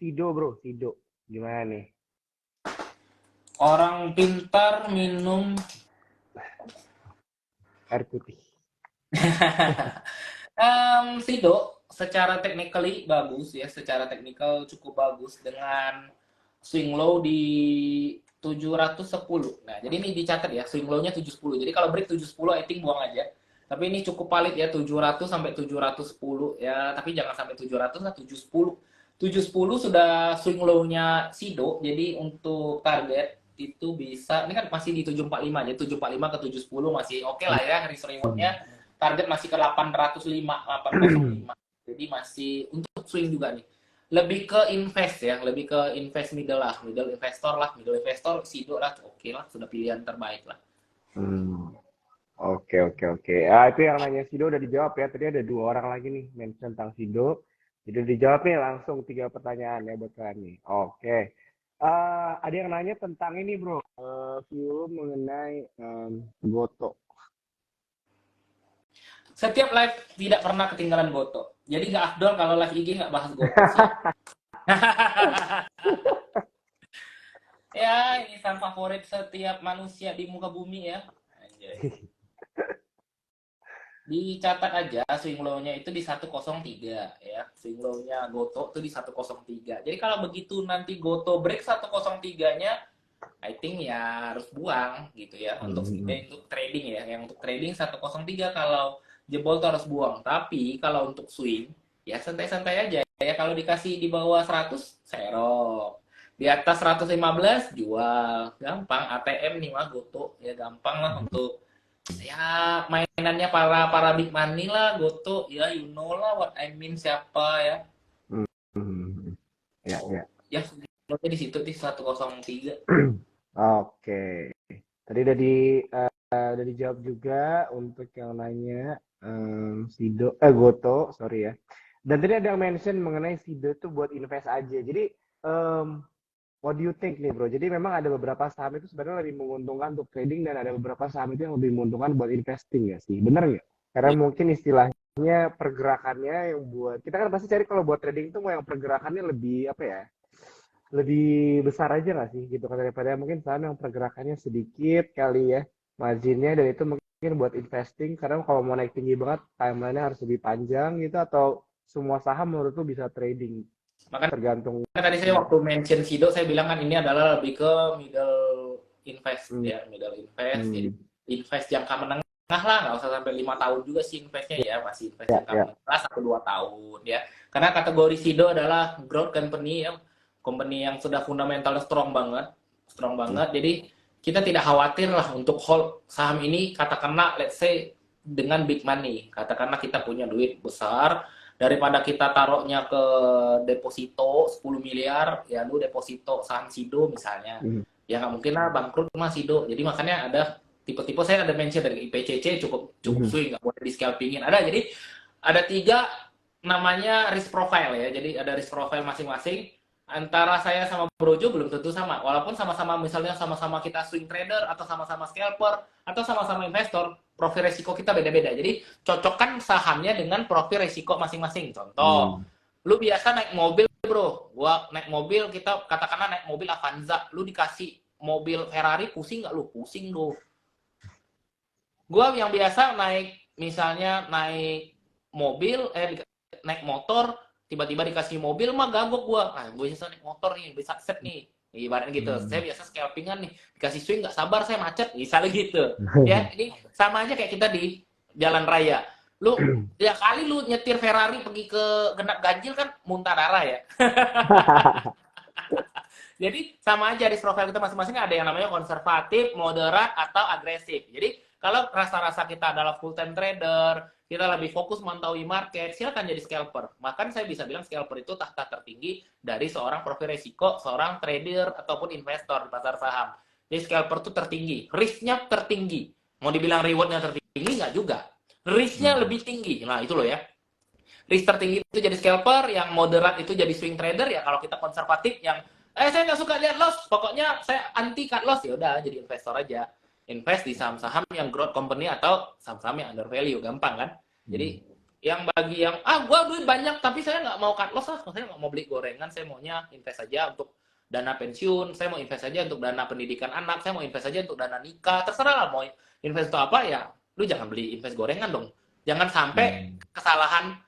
Sido bro, Sido. Gimana nih? Orang pintar minum Air putih. Sido secara technically bagus ya, secara technical cukup bagus dengan swing low di 710. Nah, jadi ini dicatat ya, swing low-nya 710. Jadi kalau break 710 I think buang aja. Tapi ini cukup valid ya, 700 sampai 710 ya, tapi jangan sampai 700 lah, 710. 710 sudah swing low-nya Sido. Jadi untuk target itu bisa, ini kan masih di 745, jadi 745 ke 710 masih oke lah ya, risk reward-nya. Target masih ke 805. Jadi masih untuk swing juga nih. Lebih ke invest ya, lebih ke invest middle lah, middle investor Sido lah, oke lah, sudah pilihan terbaik lah. Hmm. Oke, oke, oke. Ah, itu yang nanya Sido udah dijawab ya. Tadi ada dua orang lagi nih mention tentang Sido. Jadi udah dijawab nih langsung tiga pertanyaan ya buat kalian nih. Oke. Ada yang nanya tentang ini bro, view mengenai Goto. Setiap live tidak pernah ketinggalan Goto. Jadi nggak afdol kalau live IG nggak bahas Goto. Siap. Ya, ini sang favorit setiap manusia di muka bumi ya. Anjay. Dicatat aja swing low-nya itu di 103 ya. Swing low-nya Goto itu di 103. Jadi kalau begitu nanti Goto break 103-nya, I think ya harus buang gitu ya untuk trading ya. Yang untuk trading 103 kalau jebol tuh harus buang. Tapi kalau untuk swing ya santai-santai aja ya. Kalau dikasih di bawah 100 serok. Di atas 115 jual. Gampang ATM nih mah Goto ya, gampang lah untuk ya mainannya para big money lah Goto ya, you know lah what I mean siapa ya. Hmm. Ya, ya. Ya di situ di 103. Oke. Tadi udah dijawab juga untuk yang nanya Sido, Goto, sorry ya. Dan tadi ada yang mention mengenai Sido itu buat invest aja. Jadi what do you think nih bro? Jadi memang ada beberapa saham itu sebenarnya lebih menguntungkan untuk trading dan ada beberapa saham itu yang lebih menguntungkan buat investing ya sih. Bener nggak? Karena Ya, mungkin istilahnya pergerakannya yang buat kita kan pasti cari kalau buat trading itu mau yang pergerakannya lebih apa ya? Lebih besar aja nggak sih gitu kan daripada mungkin saham yang pergerakannya sedikit kali ya marginnya, dan itu mungkin buat investing karena kalau mau naik tinggi banget timelinenya harus lebih panjang gitu, atau semua saham menurut lu bisa trading makanya tergantung. tadi saya waktu mention Sido saya bilang kan ini adalah lebih ke middle invest Hmm, ya, middle invest. Jadi hmm, invest jangka menengah lah, nggak usah sampai 5 tahun juga sih investnya ya, masih invest ya, jangka ya. menengah 1-2 tahun ya. Karena kategori Sido adalah growth company ya, company yang sudah fundamentalnya strong Hmm, banget. Jadi kita tidak khawatir lah untuk hold saham ini katakanlah let's say dengan big money. Katakanlah kita punya duit besar, daripada kita taruhnya ke deposito 10 miliar ya, lu deposito saham Sido misalnya hmm, ya nggak mungkin lah bangkrut mas Sido. Jadi makanya ada tipe-tipe, saya ada mention dari IPCC cukup cukup hmm, swing, nggak boleh di scalpingin ada. Jadi ada 3 namanya risk profile ya, jadi ada risk profile masing-masing. Antara saya sama Brojo belum tentu sama, walaupun sama-sama misalnya sama-sama kita swing trader atau sama-sama scalper atau sama-sama investor, profil resiko kita beda-beda. Jadi cocokkan sahamnya dengan profil resiko masing-masing. Contoh, hmm. lu biasa naik mobil bro, gua naik mobil, kita katakanlah naik mobil Avanza, lu dikasih mobil Ferrari, pusing nggak lu? Pusing lu. Gua yang biasa naik, misalnya naik mobil, naik motor, tiba-tiba dikasih mobil mah gagok gua. Nah, gue biasa naik motor nih, bisa set nih. Ibaratnya gitu. Saya biasa scalpingan nih, dikasih swing nggak sabar, saya macet, misalnya gitu. Ya, ini sama aja kayak kita di jalan raya. Lu ya kali lu nyetir Ferrari pergi ke genap ganjil kan muntah darah ya. Jadi sama aja di profil kita masing-masing ada yang namanya konservatif, moderat, atau agresif. Jadi kalau rasa-rasa kita adalah full time trader, kita lebih fokus mentaui market, silakan jadi scalper. Bahkan saya bisa bilang scalper itu tahta tertinggi dari seorang profil resiko, seorang trader ataupun investor di pasar saham. Jadi scalper itu tertinggi, risknya tertinggi. Mau dibilang rewardnya tertinggi nggak juga, risknya lebih tinggi. Nah itu loh ya. Risk tertinggi itu jadi scalper, yang moderat itu jadi swing trader ya. Kalau kita konservatif yang saya nggak suka lihat loss, pokoknya saya anti cut loss, ya udah jadi investor aja. Invest di saham-saham yang growth company atau saham-saham yang under value, gampang kan? Jadi yang bagi yang gua duit banyak tapi saya nggak mau cut loss lah, saya nggak mau beli gorengan, saya maunya invest aja untuk dana pensiun, saya mau invest aja untuk dana pendidikan anak, saya mau invest aja untuk dana nikah, terserah lah mau invest untuk apa ya. Lu jangan beli invest gorengan dong. Jangan sampai kesalahan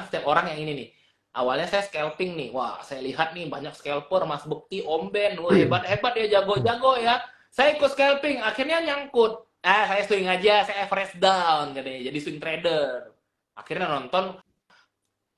setiap orang yang ini nih. Awalnya saya scalping nih, wah saya lihat nih banyak scalper, Mas Bekti, Om Ben, wah hebat-hebat ya, jago-jago ya. Saya ikut scalping, akhirnya nyangkut. Saya swing aja, saya average down katanya, jadi swing trader. Akhirnya nonton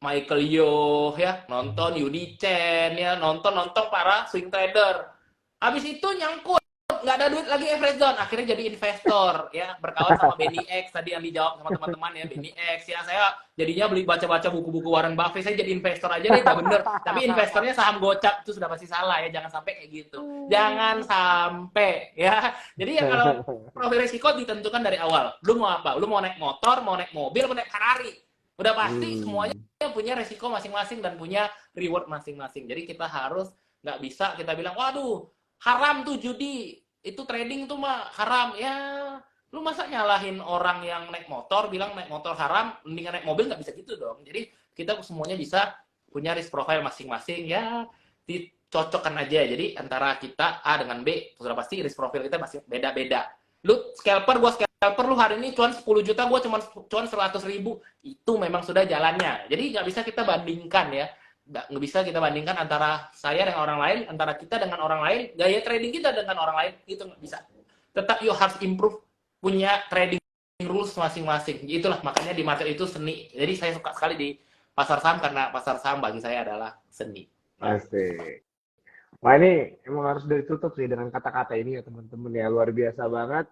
Michael Yo ya, nonton Yudi Chen ya, nonton para swing trader. Habis itu nyangkut. nggak ada duit lagi average zone, akhirnya jadi investor ya, berkawan sama Benny X tadi yang dijawab sama teman-teman ya, Benny X ya, saya jadinya beli baca-baca buku-buku Warren Buffett, saya jadi investor aja deh, udah bener, tapi investornya saham gocap itu sudah pasti salah ya, jangan sampai kayak gitu, jangan sampai ya. Jadi ya kalau profil risiko ditentukan dari awal, lu mau apa, lu mau naik motor, mau naik mobil, mau naik Ferrari, udah pasti semuanya punya resiko masing-masing dan punya reward masing-masing. Jadi kita harus nggak bisa kita bilang, waduh haram tuh judi, itu trading tuh mah haram ya. Lu masa nyalahin orang yang naik motor bilang naik motor haram, mendingan naik mobil, nggak bisa gitu dong. Jadi kita semuanya bisa punya risk profile masing-masing ya, dicocokkan aja. Jadi antara kita A dengan B sudah pasti risk profile kita masih beda-beda. Lu scalper, gua scalper, lu hari ini cuan 10 juta, gua cuan 100.000, itu memang sudah jalannya. Jadi nggak bisa kita bandingkan ya, nggak bisa kita bandingkan antara saya dengan orang lain, antara kita dengan orang lain, gaya trading kita dengan orang lain, itu nggak bisa. Tetap you harus improve, punya trading rules masing-masing. Itulah makanya di market itu seni. Jadi saya suka sekali di pasar saham, karena pasar saham bagi saya adalah seni. Asik. Wah ini emang harus ditutup sih dengan kata-kata ini ya teman-teman ya, luar biasa banget.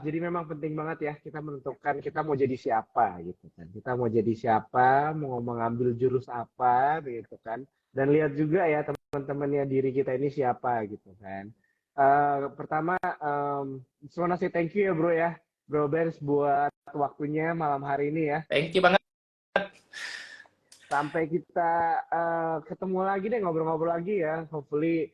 Jadi memang penting banget ya kita menentukan kita mau jadi siapa gitu kan. Kita mau jadi siapa, mau mengambil jurus apa gitu kan. Dan lihat juga ya teman-teman ya diri kita ini siapa gitu kan. Pertama, just wanna say thank you ya bro ya, Bro Benz buat waktunya malam hari ini ya. Thank you banget. Sampai kita ketemu lagi deh, ngobrol-ngobrol lagi ya. Hopefully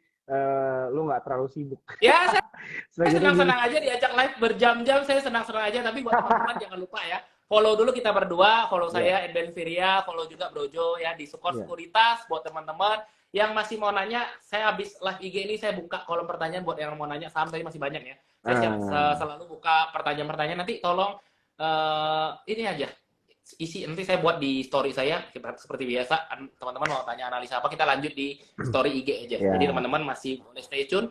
lu nggak terlalu sibuk. Ya, saya Sebagai senang-senang aja diajak live berjam-jam, saya senang-senang aja. Tapi buat teman-teman jangan lupa ya, follow dulu kita berdua, follow saya Edben Firia, follow juga Brojo ya di Sukor Sekuritas. Buat teman-teman yang masih mau nanya, saya habis live IG ini saya buka kolom pertanyaan buat yang mau nanya saham, tadi masih banyak ya. Saya selalu buka pertanyaan-pertanyaan, nanti tolong ini aja isi, nanti saya buat di story saya, seperti biasa. Teman-teman mau tanya analisa apa, kita lanjut di story IG aja. Jadi teman-teman masih boleh stay tune,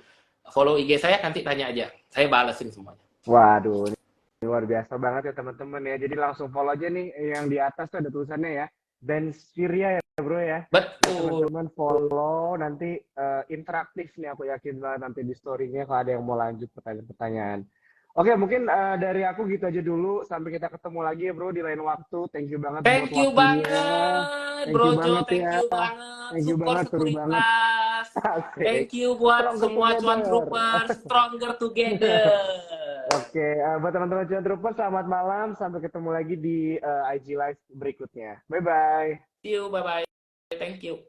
follow IG saya, nanti tanya aja, saya balesin semuanya. Waduh, ini luar biasa banget ya teman-teman ya. Jadi langsung follow aja nih, yang di atas tuh ada tulisannya ya, Ben Firia ya bro ya. Betul. Teman-teman follow, nanti interaktif nih, aku yakin banget nanti di story-nya kalau ada yang mau lanjut pertanyaan-pertanyaan. Oke, mungkin dari aku gitu aja dulu. Sampai kita ketemu lagi ya bro di lain waktu. Thank you banget Thank buat you waktunya. banget, Brojo. Thank ya. you banget. Thank you Sukor banget, seru banget. Sekuritas. Thank you buat Stronger semua together. cuan troopers, stronger together. Oke, buat teman-teman cuan troopers, selamat malam. Sampai ketemu lagi di IG Live berikutnya. Bye-bye. See you, bye-bye. Thank you.